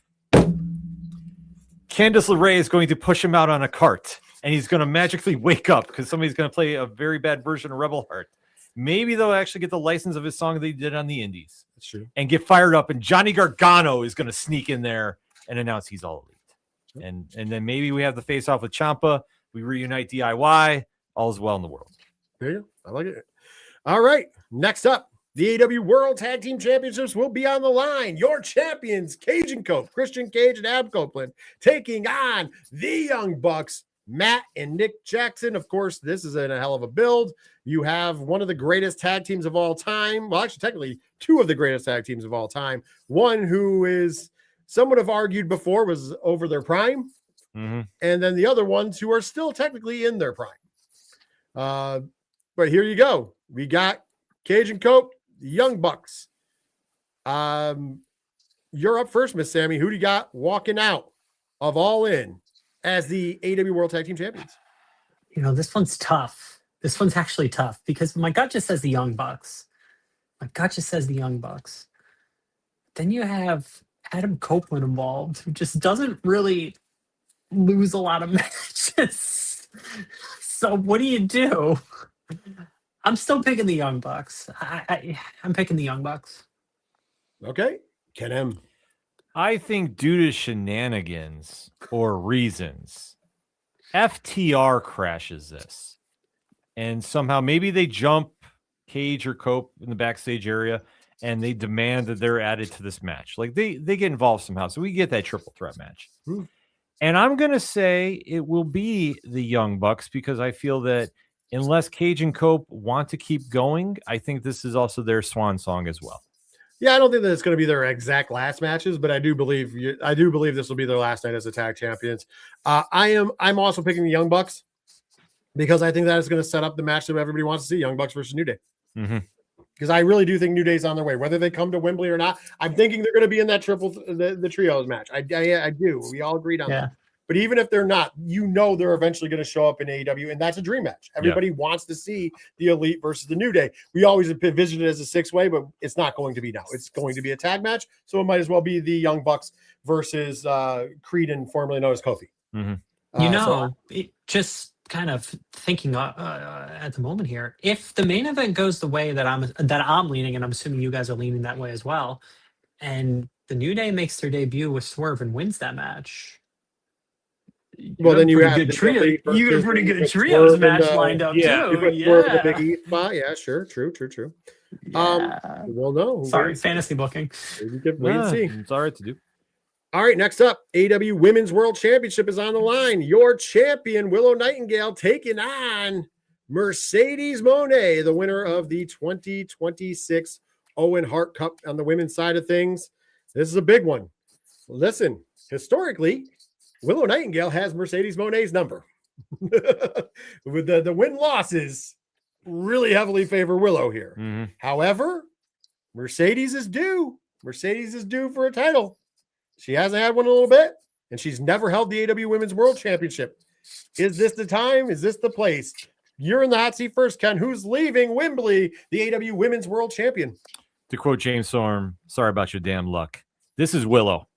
Candice LeRae is going to push him out on a cart, and he's going to magically wake up because somebody's going to play a very bad version of Rebel Heart. Maybe they'll actually get the license of his song they did on the Indies.
That's true.
And get fired up, and Johnny Gargano is going to sneak in there and announce he's all elite. And then maybe we have the face off with Ciampa. We reunite DIY. All is well in the world.
There you go. I like it. All right. Next up, the AEW World Tag Team Championships will be on the line. Your champions, Cage and Cope, Christian Cage and Ab Copeland, taking on the Young Bucks, Matt and Nick Jackson. Of course, this is in a hell of a build. You have one of the greatest tag teams of all time. Well, actually, technically, two of the greatest tag teams of all time. One who is, some would have argued before, was over their prime.
Mm-hmm.
And then the other ones who are still technically in their prime. But here you go. We got Cage and Cope, the Young Bucks. You're up first, Miss Sammy. Who do you got walking out of All In as the AEW World Tag Team Champions?
This one's tough. This one's actually tough because my gut just says the Young Bucks. Then you have Adam Copeland involved, who just doesn't really lose a lot of matches. So what do? I'm still picking the Young Bucks. I'm picking the Young Bucks.
Okay. Ken M.
I think due to shenanigans or reasons, FTR crashes this. And somehow maybe they jump Cage or Cope in the backstage area, and they demand that they're added to this match. Like they get involved somehow. So we get that triple threat match. And I'm going to say it will be the Young Bucks because I feel that unless Cage and Cope want to keep going, I think this is also their swan song as well.
Yeah, I don't think that it's going to be their exact last matches, but I do believe this will be their last night as the tag champions. I'm also picking the Young Bucks because I think that is going to set up the match that everybody wants to see: Young Bucks versus New Day. Because I really do think New Day's on their way, whether they come to Wembley or not. I'm thinking they're going to be in that the trios match. I do. We all agreed on that. But even if they're not, they're eventually going to show up in AEW, and that's a dream match. Everybody wants to see the Elite versus the New Day. We always envisioned it as a 6-way, but it's not going to be now. It's going to be a tag match, so it might as well be the Young Bucks versus Creed and formerly known as Kofi.
It just kind of thinking at the moment here, if the main event goes the way that I'm leaning, and I'm assuming you guys are leaning that way as well, and the New Day makes their debut with Swerve and wins that match.
Well, then you have
good trio. You got a pretty good trios match lined up too.
The Big E spot. Yeah, sure, true.
Yeah.
Well, no.
Sorry, fantasy booking.
You can wait and see.
It's all right to do.
All right, next up, AEW Women's World Championship is on the line. Your champion, Willow Nightingale, taking on Mercedes Moné, the winner of the 2026 Owen Hart Cup on the women's side of things. This is a big one. Listen, historically, Willow Nightingale has Mercedes Moné's number. With the win-losses really heavily favor Willow here. However, Mercedes is due. Mercedes is due for a title. She hasn't had one in a little bit, and she's never held the AEW Women's World Championship. Is this the time? Is this the place? You're in the hot seat first, Ken. Who's leaving Wembley, the AEW Women's World Champion?
To quote James Storm, sorry about your damn luck. This is Willow.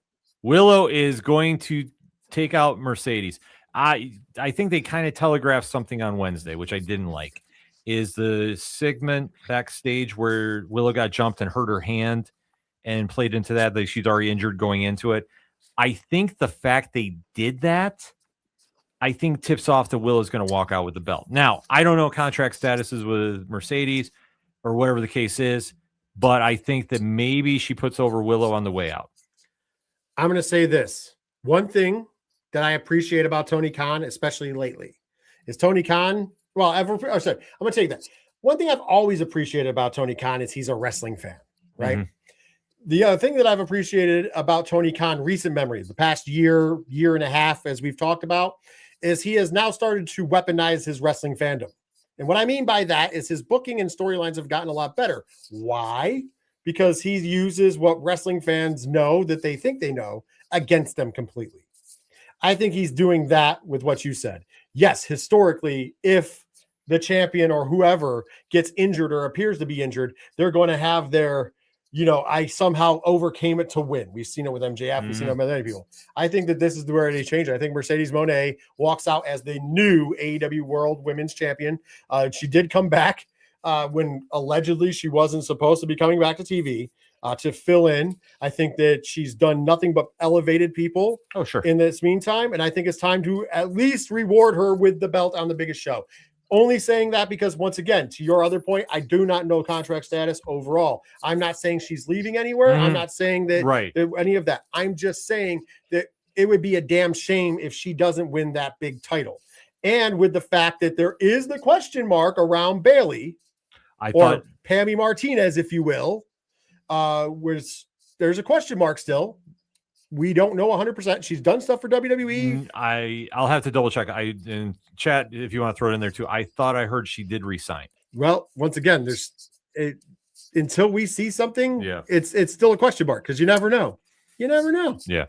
Willow is going to take out Mercedes. I think they kind of telegraphed something on Wednesday, which I didn't like, is the segment backstage where Willow got jumped and hurt her hand and played into that. Like she's already injured going into it. I think the fact they did that, I think tips off that Willow's going to walk out with the belt. Now, I don't know contract statuses with Mercedes or whatever the case is, but I think that maybe she puts over Willow on the way out.
I'm going to say this. One thing that I appreciate about Tony Khan, especially lately, is Tony Khan. Well, I'm going to take that. One thing I've always appreciated about Tony Khan is he's a wrestling fan, right? The other thing that I've appreciated about Tony Khan, recent memory, the past year and a half, as we've talked about, is he has now started to weaponize his wrestling fandom. And what I mean by that is his booking and storylines have gotten a lot better. Why? Because he uses what wrestling fans know that they think they know against them completely. I think he's doing that with what you said. Yes, historically, if the champion or whoever gets injured or appears to be injured, they're going to have their, I somehow overcame it to win. We've seen it with MJF. We've seen it with many people. I think that this is where they change it. I think Mercedes Moné walks out as the new AEW World Women's Champion. She did come back when allegedly she wasn't supposed to be coming back to TV. To fill in. I think that she's done nothing but elevated people in this meantime. And I think it's time to at least reward her with the belt on the biggest show. Only saying that because, once again, to your other point, I do not know contract status overall. I'm not saying she's leaving anywhere. I'm not saying that any of that. I'm just saying that it would be a damn shame if she doesn't win that big title. And with the fact that there is the question mark around Bayley or Pammy Martinez, if you will, there's a question mark still. We don't know 100%. She's done stuff for WWE.
I'll have to double check. In chat, if you want to throw it in there too. I thought I heard she did resign.
Well, once again, until we see something, it's still a question mark because you never know. You never know.
Yeah.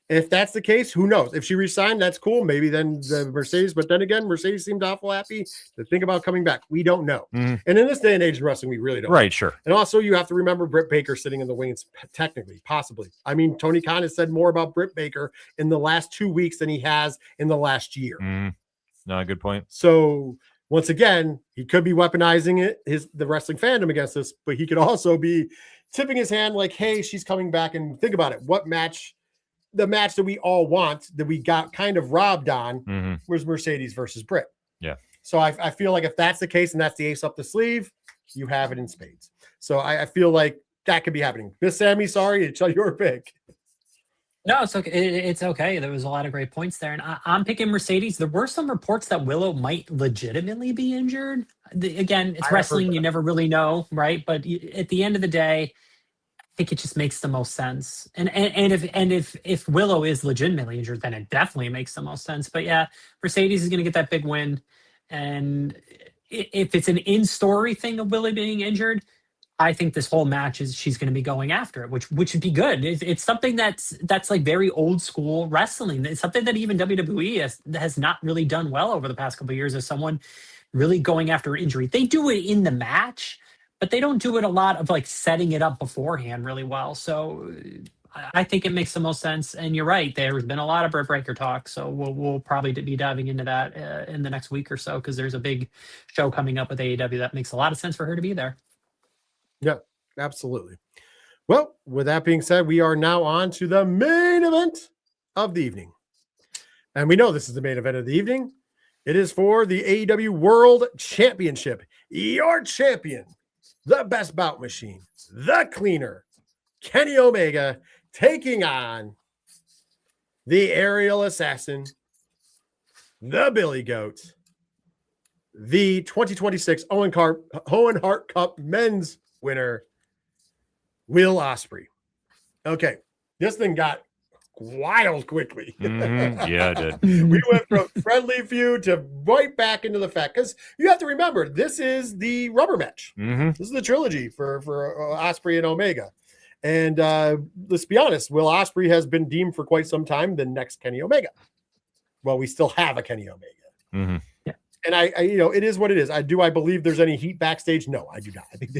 If that's the case, who knows? If she resigned, that's cool. Maybe then the Mercedes, but then again, Mercedes seemed awful happy to think about coming back. We don't know. And in this day and age in wrestling, we really don't.
Right, sure.
And also, you have to remember Britt Baker sitting in the wings, technically, possibly. I mean, Tony Khan has said more about Britt Baker in the last 2 weeks than he has in the last year.
No, good point.
So once again, he could be weaponizing the wrestling fandom against this, but he could also be tipping his hand like, hey, she's coming back. And think about it. What match? The match that we all want, that we got kind of robbed on, was Mercedes versus Britt.
Yeah.
So I feel like if that's the case and that's the ace up the sleeve, you have it in spades. So I feel like that could be happening. Miss Sammy, sorry, it's your pick.
No, it's okay. It's okay. There was a lot of great points there, and I'm picking Mercedes. There were some reports that Willow might legitimately be injured. Again, it's wrestling; you never really know, right? But at the end of the day, I think it just makes the most sense. And if Willow is legitimately injured, then it definitely makes the most sense. But yeah, Mercedes is going to get that big win, and if it's an in-story thing of Willow being injured, I think this whole match is she's going to be going after it, which would be good. It's something that's like very old school wrestling. It's something that even WWE has not really done well over the past couple of years. As someone really going after injury, they do it in the match, but they don't do it a lot of like setting it up beforehand really well. So I think it makes the most sense. And you're right, there's been a lot of Britt Breaker talk, so we'll probably be diving into that in the next week or so, because there's a big show coming up with AEW that makes a lot of sense for her to be there.
Yeah, absolutely. Well, with that being said, we are now on to the main event of the evening. And we know this is the main event of the evening. It is for the AEW World Championship. Your champion, the best bout machine, the cleaner, Kenny Omega, taking on the aerial assassin, the Billy Goat, the 2026 Owen Hart Cup men's winner, Will Ospreay. Okay, this thing got wild quickly.
Yeah, it did.
We went from friendly feud to right back into the fact, because you have to remember, this is the rubber match. This is the trilogy for Ospreay and Omega. And let's be honest, Will Ospreay has been deemed for quite some time the next Kenny Omega. Well, we still have a Kenny Omega.
Yeah.
And I it is what it is. I believe there's any heat backstage? No, I do not. I think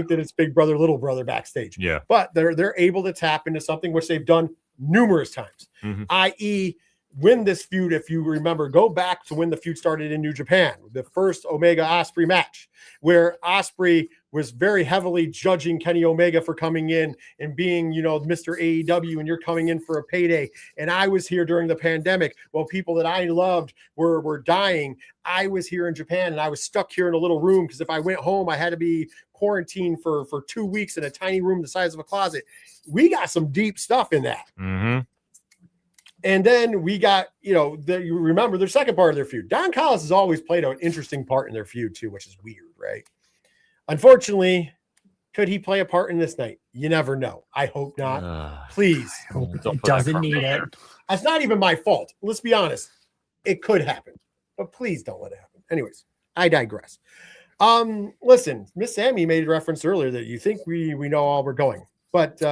that it's big brother, little brother backstage.
Yeah.
But they're able to tap into something which they've done numerous times, i.e. win this feud. If you remember, go back to when the feud started in New Japan, the first Omega Ospreay match, where Ospreay was very heavily judging Kenny Omega for coming in and being, Mr. AEW, and you're coming in for a payday. And I was here during the pandemic while people that I loved were dying. I was here in Japan and I was stuck here in a little room because if I went home, I had to be quarantined for 2 weeks in a tiny room the size of a closet. We got some deep stuff in that. And then we got, you remember their second part of their feud. Don Callis has always played an interesting part in their feud too, which is weird, right? Unfortunately, could he play a part in this night? You never know. I hope not. Please.
It doesn't need it.
That's not even my fault. Let's be honest. It could happen, but please don't let it happen. Anyways, I digress. Listen, Miss Sammy made a reference earlier that you think we know all we're going, but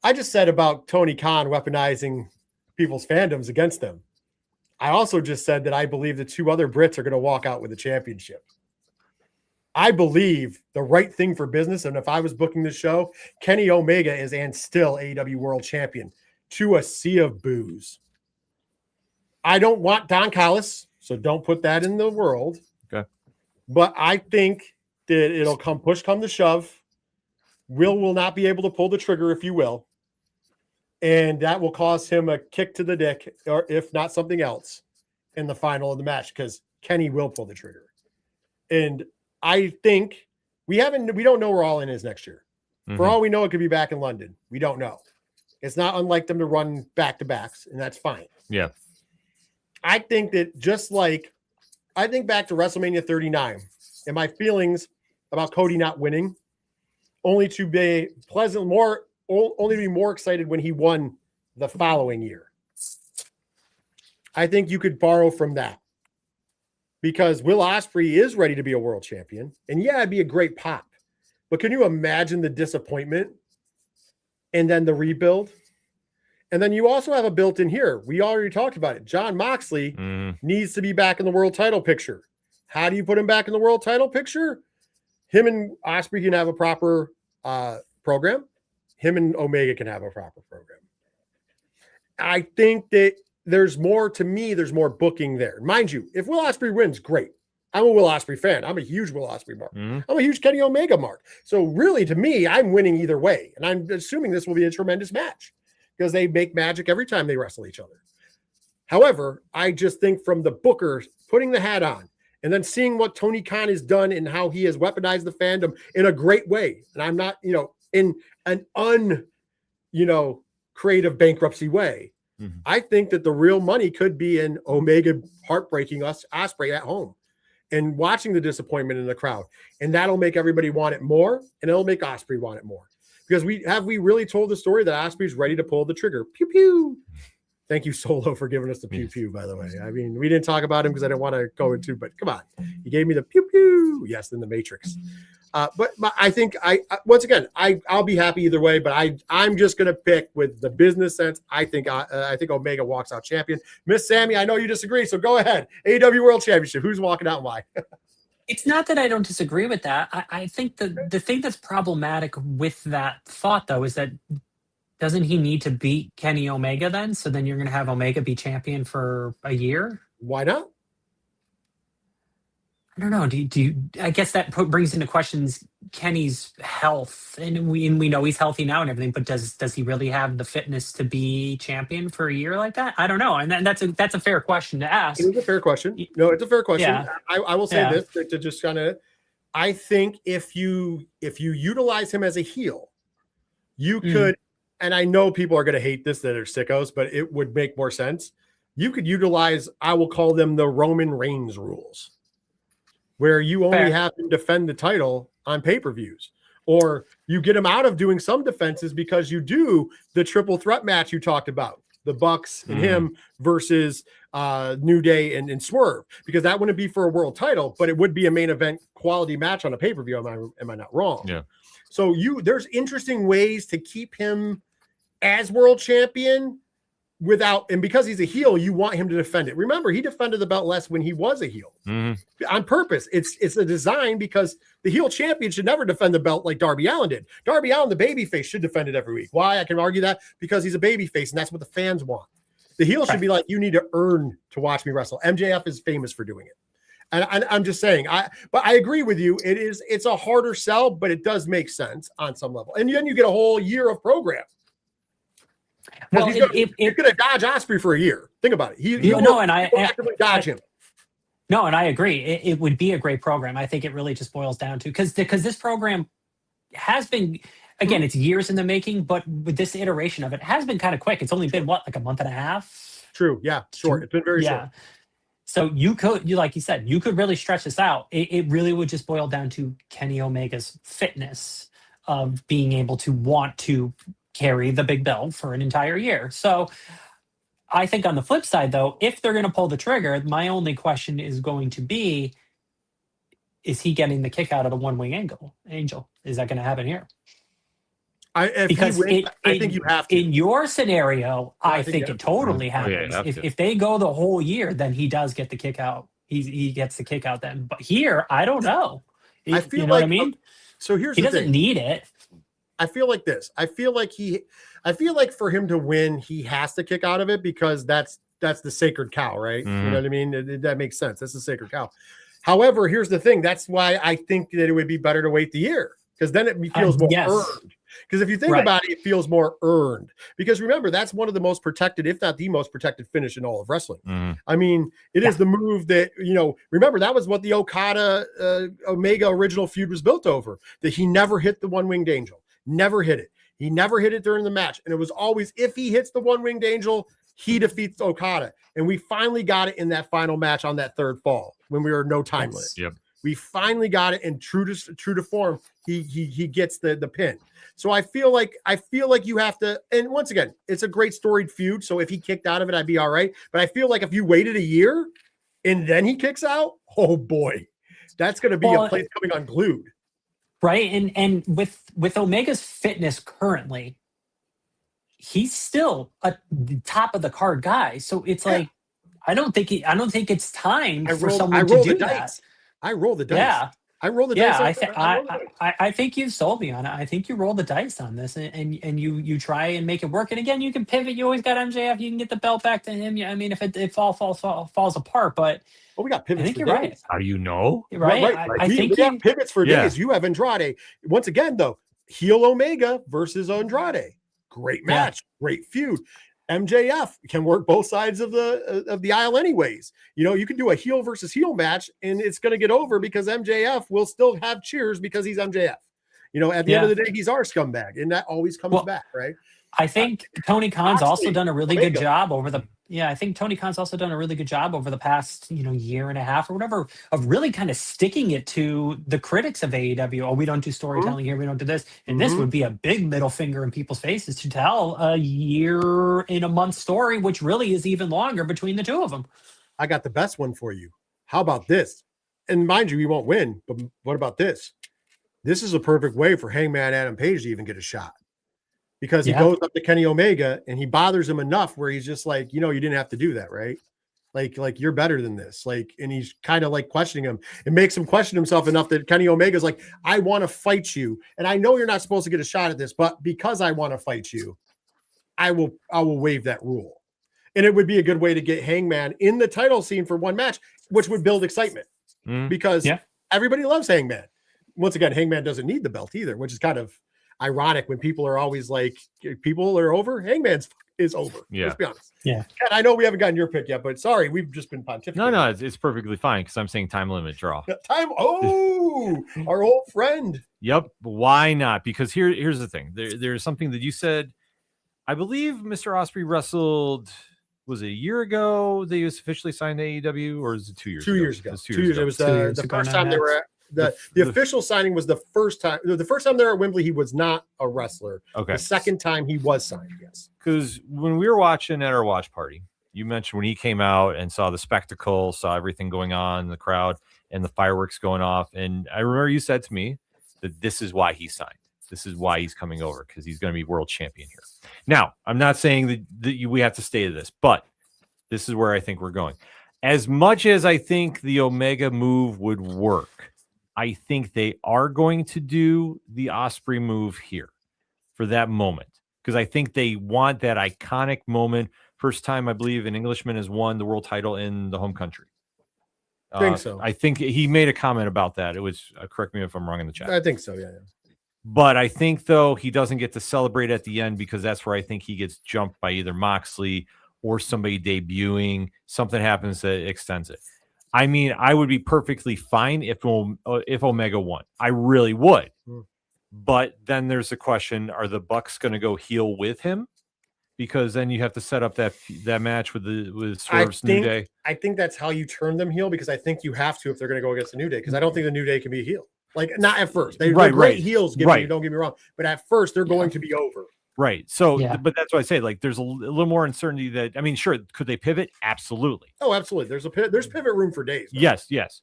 I just said about Tony Khan weaponizing people's fandoms against them. I also just said that I believe the two other Brits are going to walk out with the championship. I believe the right thing for business, and if I was booking this show, Kenny Omega is and still AEW World Champion to a sea of boos. I don't want Don Callis, so don't put that in the world.
Okay.
But I think that it'll come to shove. Will not be able to pull the trigger, if you will. And that will cause him a kick to the dick, or if not something else, in the final of the match, because Kenny will pull the trigger. And I think we don't know where All In is next year. For all we know, it could be back in London. We don't know. It's not unlike them to run back-to-backs, and that's fine.
Yeah.
I think that I think back to WrestleMania 39 and my feelings about Cody not winning, only to be more excited when he won the following year. I think you could borrow from that, because Will Ospreay is ready to be a world champion. And yeah, it'd be a great pop, but can you imagine the disappointment and then the rebuild? And then you also have a built-in here. We already talked about it. Jon Moxley needs to be back in the world title picture. How do you put him back in the world title picture? Him and Ospreay can have a proper program. Him and Omega can have a proper program. I think that there's more booking there. Mind you, if Will Ospreay wins, great. I'm a Will Ospreay fan. I'm a huge Will Ospreay mark. I'm a huge Kenny Omega mark. So really, to me, I'm winning either way. And I'm assuming this will be a tremendous match because they make magic every time they wrestle each other. However, I just think from the booker putting the hat on and then seeing what Tony Khan has done and how he has weaponized the fandom in a great way. And I'm not, in an creative bankruptcy way. Mm-hmm. I think that the real money could be in Omega heartbreaking Ospreay at home and watching the disappointment in the crowd. And that'll make everybody want it more, and it'll make Ospreay want it more. Because we really told the story that Ospreay's ready to pull the trigger. Pew pew. Thank you, Solo, for giving us the pew pew, by the way. I mean, we didn't talk about him because I didn't want to go into, but come on. He gave me the pew pew. Yes, in the Matrix. But I think once again, I'll be happy either way, but I'm just going to pick with the business sense. I think Omega walks out champion. Miss Sammy, I know you disagree, so go ahead. AEW World Championship. Who's walking out and why?
It's not that I don't disagree with that. I think the thing that's problematic with that thought, though, is that doesn't he need to beat Kenny Omega then? So then you're going to have Omega be champion for a year?
Why not?
I don't know. Do you? I guess that brings into questions Kenny's health, and we know he's healthy now and everything. But does he really have the fitness to be champion for a year like that? I don't know, and that's a fair question to ask.
It is a fair question. No, it's a fair question. Yeah. I will say this to just kind of. I think if you utilize him as a heel, you could. And I know people are going to hate this, that are sickos, but it would make more sense. You could utilize, I will call them the Roman Reigns rules, where you only have to defend the title on pay-per-views, or you get him out of doing some defenses because you do the triple threat match you talked about, the Bucks and him versus New Day and Swerve, because that wouldn't be for a world title, but it would be a main event quality match on a pay-per-view. Am I not wrong?
Yeah.
So there's interesting ways to keep him as world champion and because he's a heel, you want him to defend it. Remember, he defended the belt less when he was a heel on purpose. It's a design, because the heel champion should never defend the belt like Darby Allin did. Darby Allin, the babyface, should defend it every week. Why? I can argue that because he's a babyface, and that's what the fans want. The heel should be like, you need to earn to watch me wrestle. MJF is famous for doing it. And I'm just saying, but I agree with you. It's a harder sell, but it does make sense on some level. And then you get a whole year of program. Well, you're going to dodge Ospreay for a year. Think about it. Actively dodge him.
No, and I agree. It would be a great program. I think it really just boils down to because this program has been, again, it's years in the making, but with this iteration of it has been kind of quick. It's only been like a month and a half.
True. Yeah. Short. It's been very short.
So like you said, you could really stretch this out. It really would just boil down to Kenny Omega's fitness of being able to want to carry the big belt for an entire year. So I think on the flip side, though, if they're going to pull the trigger, my only question is going to be, is he getting the kick out of the one-wing angel? Is that going to happen here?
I think you have to.
In your scenario, I think it totally happens. If they go the whole year, then he does get the kick out. He gets the kick out then. But here, I don't know.
I feel
you know what I mean?
So here's
he
the
doesn't
thing.
need it.
I feel like this. I feel like for him to win, he has to kick out of it because that's the sacred cow, right? You know what I mean? That makes sense. That's the sacred cow. However, here's the thing. That's why I think that it would be better to wait the year, because then it feels more earned. Because if you think about it, it feels more earned. Because remember, that's one of the most protected, if not the most protected finish in all of wrestling. I mean, it is the move that, remember, that was what the Okada Omega original feud was built over, that he never hit the one-winged angel. Never hit it. He never hit it during the match. And it was always, if he hits the one-winged angel, he defeats Okada. And we finally got it in that final match on that third fall when we were no time limit.
Yep.
We finally got it, and true to form, he gets the pin. So I feel like you have to, and once again, it's a great storied feud. So if he kicked out of it, I'd be all right. But I feel like if you waited a year and then he kicks out, oh boy, that's going to be a place coming unglued.
Right. And with Omega's fitness currently, he's still a top of the card guy. So it's like, I don't think it's time for someone to do that.
I roll the dice.
Yeah.
I roll the dice.
I think you've sold me on it. I think you roll the dice on this, and you try and make it work. And again, you can pivot. You always got MJF. You can get the belt back to him. I mean, if it falls apart, but
we got pivots.
I think
you're
days.
Right.
How do you know?
Right. I think
we have pivots for days. You have Andrade. Once again, though, heel Omega versus Andrade. Great match. Great feud. MJF can work both sides of the aisle anyways. You can do a heel versus heel match and it's going to get over because MJF will still have cheers because he's MJF. At the end of the day, he's our scumbag, and that always comes back, right?
I think Tony Khan's also done a really good job over the I think Tony Khan's also done a really good job over the past, year and a half or whatever of really kind of sticking it to the critics of AEW. Oh, we don't do storytelling here, we don't do this. And this would be a big middle finger in people's faces to tell a year in a month story, which really is even longer between the two of them.
I got the best one for you. How about this? And mind you, we won't win, but what about this? This is a perfect way for Hangman Adam Page to even get a shot. Because he goes up to Kenny Omega and he bothers him enough where he's just like, you didn't have to do that, right? Like you're better than this. And he's kind of like questioning him. It makes him question himself enough that Kenny Omega's like, I want to fight you. And I know you're not supposed to get a shot at this, but because I want to fight you, I will waive that rule. And it would be a good way to get Hangman in the title scene for one match, which would build excitement because everybody loves Hangman. Once again, Hangman doesn't need the belt either, which is kind of ironic when people are always like, people are over. Hangman's is over. Yeah. Let's be honest.
Yeah.
And I know we haven't gotten your pick yet, but sorry, we've just been pontificating.
No, it's perfectly fine because I'm saying time limit draw.
Our old friend.
Yep. Why not? Because here's the thing. There's something that you said. I believe Mr. Ospreay wrestled. Was it a year ago that he was officially signed to AEW, or is it 2 years?
2 years ago. It was 2 years ago. It was the first time they were at. The official signing was the first time. The first time they were at Wembley, he was not a wrestler.
Okay.
The second time he was signed, yes.
Because when we were watching at our watch party, you mentioned when he came out and saw the spectacle, saw everything going on in the crowd and the fireworks going off. And I remember you said to me that this is why he signed. This is why he's coming over, because he's going to be world champion here. Now, I'm not saying that we have to stay to this, but this is where I think we're going. As much as I think the Omega move would work, I think they are going to do the Ospreay move here for that moment, because I think they want that iconic moment. First time, I believe, an Englishman has won the world title in the home country.
I think so.
I think he made a comment about that. It was, correct me if I'm wrong in the chat.
I think so, yeah.
But I think, though, he doesn't get to celebrate at the end because that's where I think he gets jumped by either Moxley or somebody debuting. Something happens that extends it. I mean, I would be perfectly fine if Omega won. I really would. But then there's the question, are the Bucks going to go heel with him? Because then you have to set up that match with Swerve's New Day.
I think that's how you turn them heel, because I think you have to if they're going to go against the New Day, because I don't think the New Day can be a heel. Like, not at first. They're great heels, don't get me wrong. But at first, they're going to be over.
Right. So, but that's what I say. Like, there's a little more uncertainty that, I mean, sure, could they pivot? Absolutely.
Oh, absolutely. There's pivot room for days.
Man. Yes.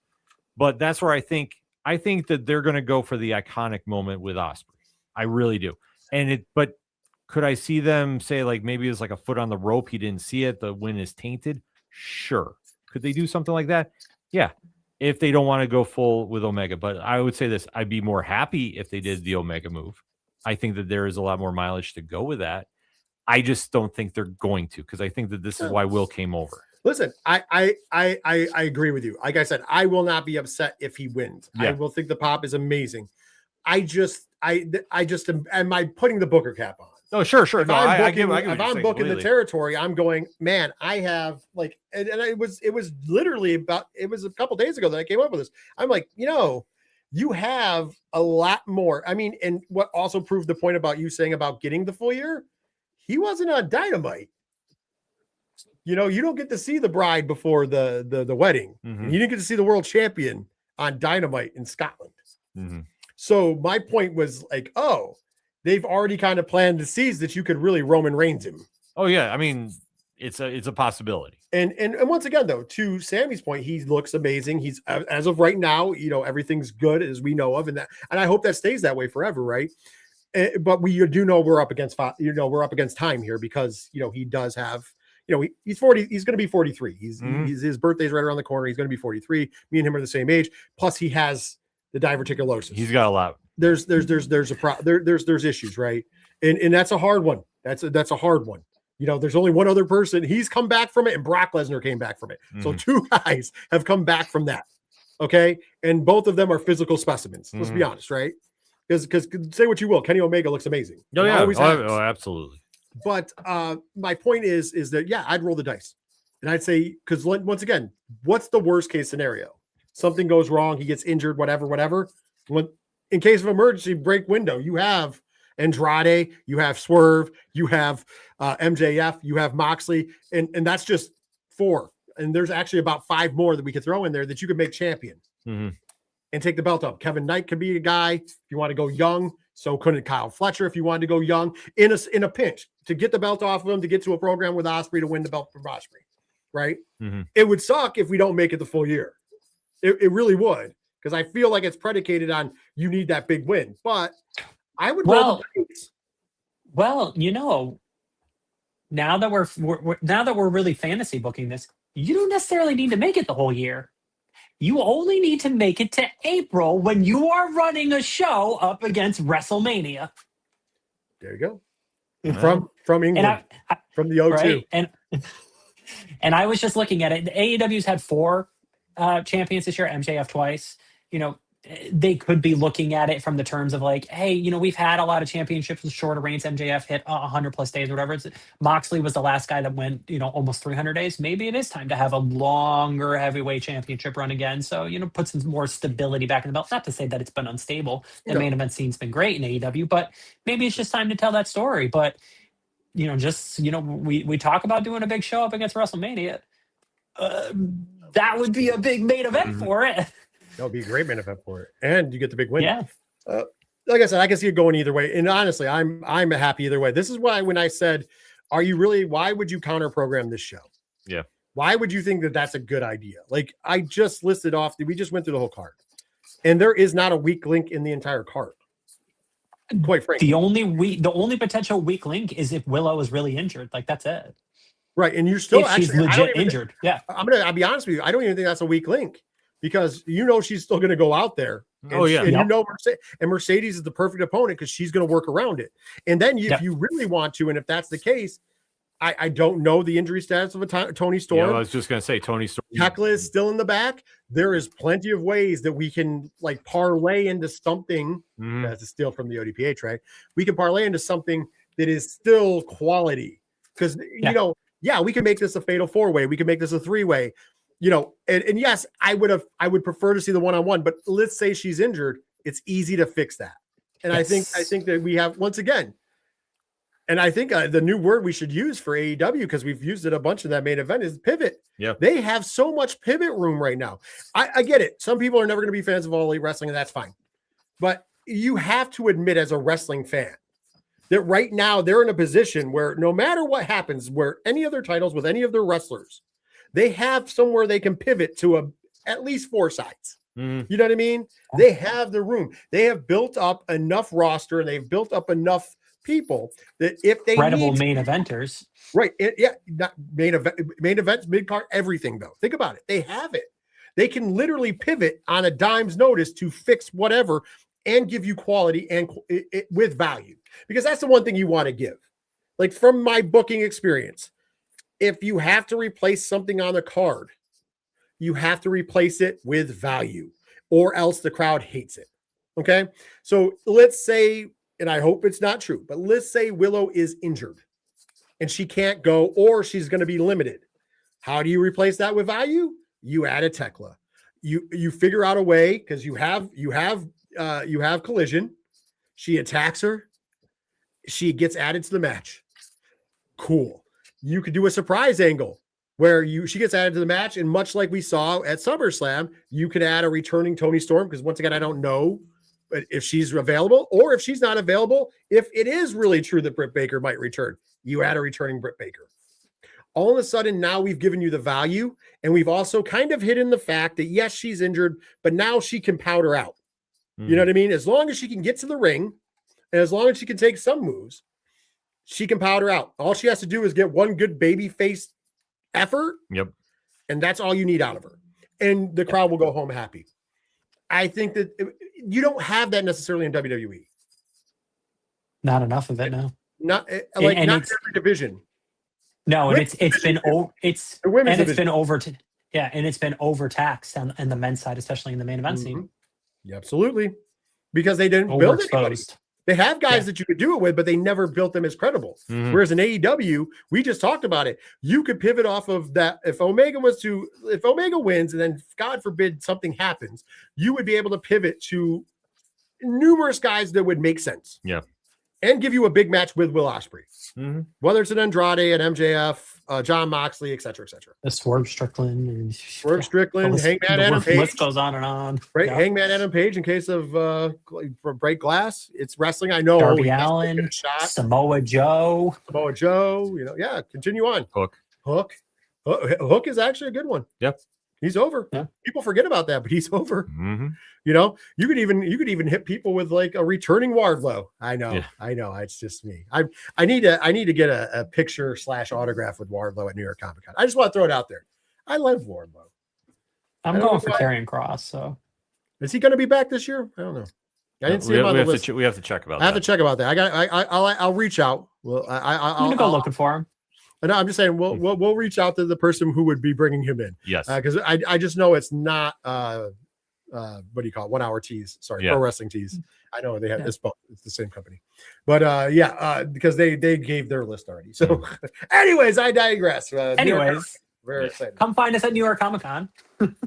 But that's where I think that they're going to go for the iconic moment with Ospreay. I really do. But could I see them say, like, maybe it's like a foot on the rope? He didn't see it. The win is tainted. Sure. Could they do something like that? Yeah. If they don't want to go full with Omega. But I would say this, I'd be more happy if they did the Omega move. I think that there is a lot more mileage to go with that. I just don't think they're going to, because I think that this is why Will came over.
Listen, I agree with you. Like I said, I will not be upset if he wins. Yeah. I will think the pop is amazing. I just am I putting the Booker cap on?
Oh, sure. No,
if I'm booking the territory, I'm going, man, I have like, and it was literally it was a couple days ago that I came up with this. I'm like, you have a lot more. I mean, and what also proved the point about you saying about getting the full year, he wasn't on Dynamite. You don't get to see the bride before the wedding. Mm-hmm. And you didn't get to see the world champion on Dynamite in Scotland. Mm-hmm. So my point was like, they've already kind of planned the seeds that you could really Roman Reigns him.
Oh yeah. I mean, it's a possibility. And
once again, though, to Sammy's point, he looks amazing. He's, as of right now, everything's good as we know of, and I hope that stays that way forever, right? But we do know we're up against time here, because he does have, he's 40. He's going to be 43. His birthday's right around the corner. He's going to be 43. Me and him are the same age. Plus, he has the diverticulosis.
He's got a lot.
There's issues, right? And that's a hard one. That's a hard one. There's only one other person. He's come back from it, and Brock Lesnar came back from it. Mm-hmm. So two guys have come back from that. Okay. And both of them are physical specimens. Let's be honest, right? Because say what you will, Kenny Omega looks amazing.
Oh, yeah. Oh, absolutely.
But my point is that, yeah, I'd roll the dice. And I'd say, because once again, what's the worst case scenario? Something goes wrong, he gets injured, whatever. In case of emergency, break window, you have Andrade, you have Swerve, you have MJF, you have Moxley, and that's just 4. And there's actually about 5 more that we could throw in there that you could make champion and take the belt up. Kevin Knight could be a guy if you want to go young. So couldn't Kyle Fletcher if you wanted to go young in a pinch to get the belt off of him, to get to a program with Osprey to win the belt from Osprey, right? It would suck if we don't make it the full year. It really would, because I feel like it's predicated on you need that big win. But I would
well, now that we're really fantasy booking this, you don't necessarily need to make it the whole year. You only need to make it to April when you are running a show up against WrestleMania.
There you go. From England, from the O2.
Right? And I was just looking at it. The AEW's had 4 champions this year, MJF twice. They could be looking at it from the terms of like, hey, we've had a lot of championships with shorter reigns. MJF hit 100 plus days or whatever. Moxley was the last guy that went, almost 300 days. Maybe it is time to have a longer heavyweight championship run again. So, put some more stability back in the belt. Not to say that it's been unstable. The main event scene's been great in AEW, but maybe it's just time to tell that story. But, we talk about doing a big show up against WrestleMania. That would be a big main event for it.
That would be a great main event for it, and you get the big win.
Yeah.
Like I said, I can see it going either way, and honestly, I'm happy either way. This is why when I said, why would you counter program this show?
Yeah.
Why would you think that that's a good idea? Like I just listed off, we just went through the whole card, and there is not a weak link in the entire card. Quite frankly,
the only potential weak link is if Willow is really injured. Like that's it.
Right, and you're still
she's legit injured. Yeah.
I'll be honest with you. I don't even think that's a weak link. Because she's still going to go out there. And Mercedes is the perfect opponent because she's going to work around it. And then if you really want to, and if that's the case, I don't know the injury status of a Tony Storm.
Yeah, I was just going to say Tony Storm.
Hecla is still in the back. There is plenty of ways that we can like parlay into something. That's a steal from the ODPH, right? We can parlay into something that is still quality because we can make this a fatal 4-way. We can make this a 3-way. And yes, I would prefer to see the one-on-one, but let's say she's injured. It's easy to fix that. And I think that we have, once again, and I think the new word we should use for AEW, because we've used it a bunch in that main event, is pivot.
Yeah.
They have so much pivot room right now. I get it. Some people are never going to be fans of All Elite Wrestling, and that's fine. But you have to admit as a wrestling fan that right now they're in a position where no matter what happens, where any other titles with any of their wrestlers, they have somewhere they can pivot to at least 4 sides. You know what I mean? They have the room. They have built up enough roster and they've built up enough people that if they
incredible main eventers,
right? Not main events, mid card, everything though. Think about it. They have it. They can literally pivot on a dime's notice to fix whatever and give you quality and with value, because that's the one thing you want to give. Like from my booking experience. If you have to replace something on the card, you have to replace it with value, or else the crowd hates it. Okay. So let's say, and I hope it's not true, but let's say Willow is injured and she can't go, or she's going to be limited. How do you replace that with value? You add a Tekla. You figure out a way, because you have Collision. She attacks her. She gets added to the match. Cool. You could do a surprise angle where she gets added to the match, and much like we saw at SummerSlam, you could add a returning Tony Storm, because once again, I don't know if she's available, or if she's not available, if it is really true that Britt Baker might return, you add a returning Britt Baker. All of a sudden, now we've given you the value, and we've also kind of hidden the fact that yes, she's injured, but now she can powder out. You know what I mean? As long as she can get to the ring, and as long as she can take some moves, she can powder out. All she has to do is get one good baby face effort.
Yep.
And that's all you need out of her. And the crowd will go home happy. I think that you don't have that necessarily in WWE.
Not enough of it, no.
Not like not every division.
No, and it's been overtaxed on the men's side, especially in the main event scene.
Yeah, absolutely. Because they didn't build anybody. They have guys that you could do it with, but they never built them as credible. Whereas in AEW, we just talked about it. You could pivot off of that. If Omega wins and then God forbid something happens, you would be able to pivot to numerous guys that would make sense.
Yeah.
And give you a big match with Will Ospreay. Whether it's an Andrade, an MJF, John Moxley, et cetera, et cetera.
The Swerve Strickland,
Hangman Adam Page.
List goes on and on.
Right, yeah. Hangman Adam Page in case of break glass. It's wrestling. I know.
Darby Allin, Samoa Joe.
Continue on. Hook is actually a good one.
Yep.
He's over.
Yeah.
People forget about that, but he's over. You know, you could even hit people with like a returning Wardlow. I know. It's just me. I need to get a picture / autograph with Wardlow at New York Comic Con. I just want to throw it out there. I love Wardlow.
I'm going for Karrion Kross. So
is he going to be back this year? I don't know. I didn't see him on the list.
We have to check about that.
I have to check about that. I'll reach out. Well,
I'm going to go looking for him.
No, I'm just saying we'll reach out to the person who would be bringing him in.
Yes,
because I just know it's not what do you call it? 1 hour tees. Sorry, Pro Wrestling Tees. I know they have this. It's the same company, but because they gave their list already. So, anyways, I digress. Very excited.
Come find us at New York Comic Con.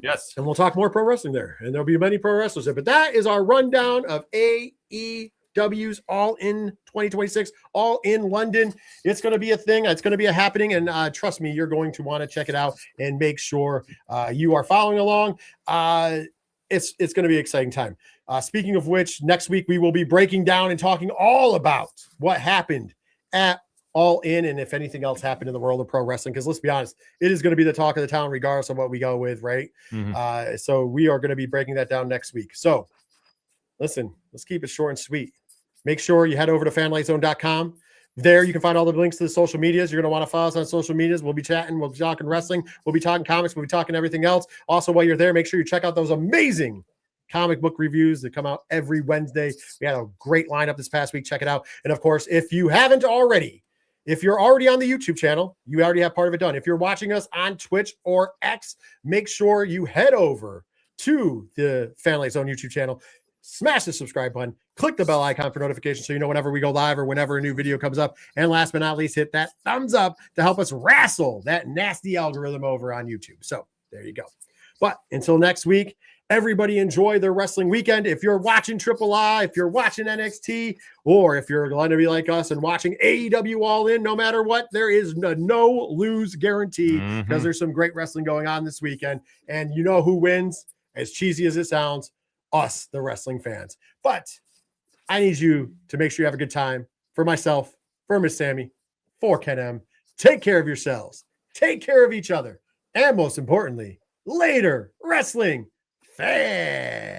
Yes,
and we'll talk more pro wrestling there, and there'll be many pro wrestlers there. But that is our rundown of AEW's All In 2026, All In London. It's going to be a thing. It's going to be a happening. And trust me, you're going to want to check it out and make sure you are following along. It's going to be an exciting time. Speaking of which, next week we will be breaking down and talking all about what happened at All In and if anything else happened in the world of pro wrestling. Because let's be honest, it is going to be the talk of the town regardless of what we go with, right? So we are going to be breaking that down next week. So listen, let's keep it short and sweet. Make sure you head over to fanlightzone.com. There you can find all the links to the social medias. You're going to want to follow us on social medias. We'll be chatting. We'll be talking wrestling. We'll be talking comics. We'll be talking everything else. Also, while you're there, make sure you check out those amazing comic book reviews that come out every Wednesday. We had a great lineup this past week. Check it out. And of course, if you're already on the YouTube channel, you already have part of it done. If you're watching us on Twitch or X, make sure you head over to the Fan Light Zone YouTube channel. Smash the subscribe button, click the bell icon for notifications so you know whenever we go live or whenever a new video comes up. And last but not least, hit that thumbs up to help us wrestle that nasty algorithm over on YouTube. So there you go. But until next week, everybody enjoy their wrestling weekend. If you're watching Triple I, if you're watching NXT, or if you're going to be like us and watching AEW All In, no matter what, there is no lose guarantee because there's some great wrestling going on this weekend. And you know who wins? As cheesy as it sounds, us, the wrestling fans. But I need you to make sure you have a good time. For myself, for Miss Sammy, for Ken M. Take care of yourselves. Take care of each other. And most importantly, later, wrestling fans.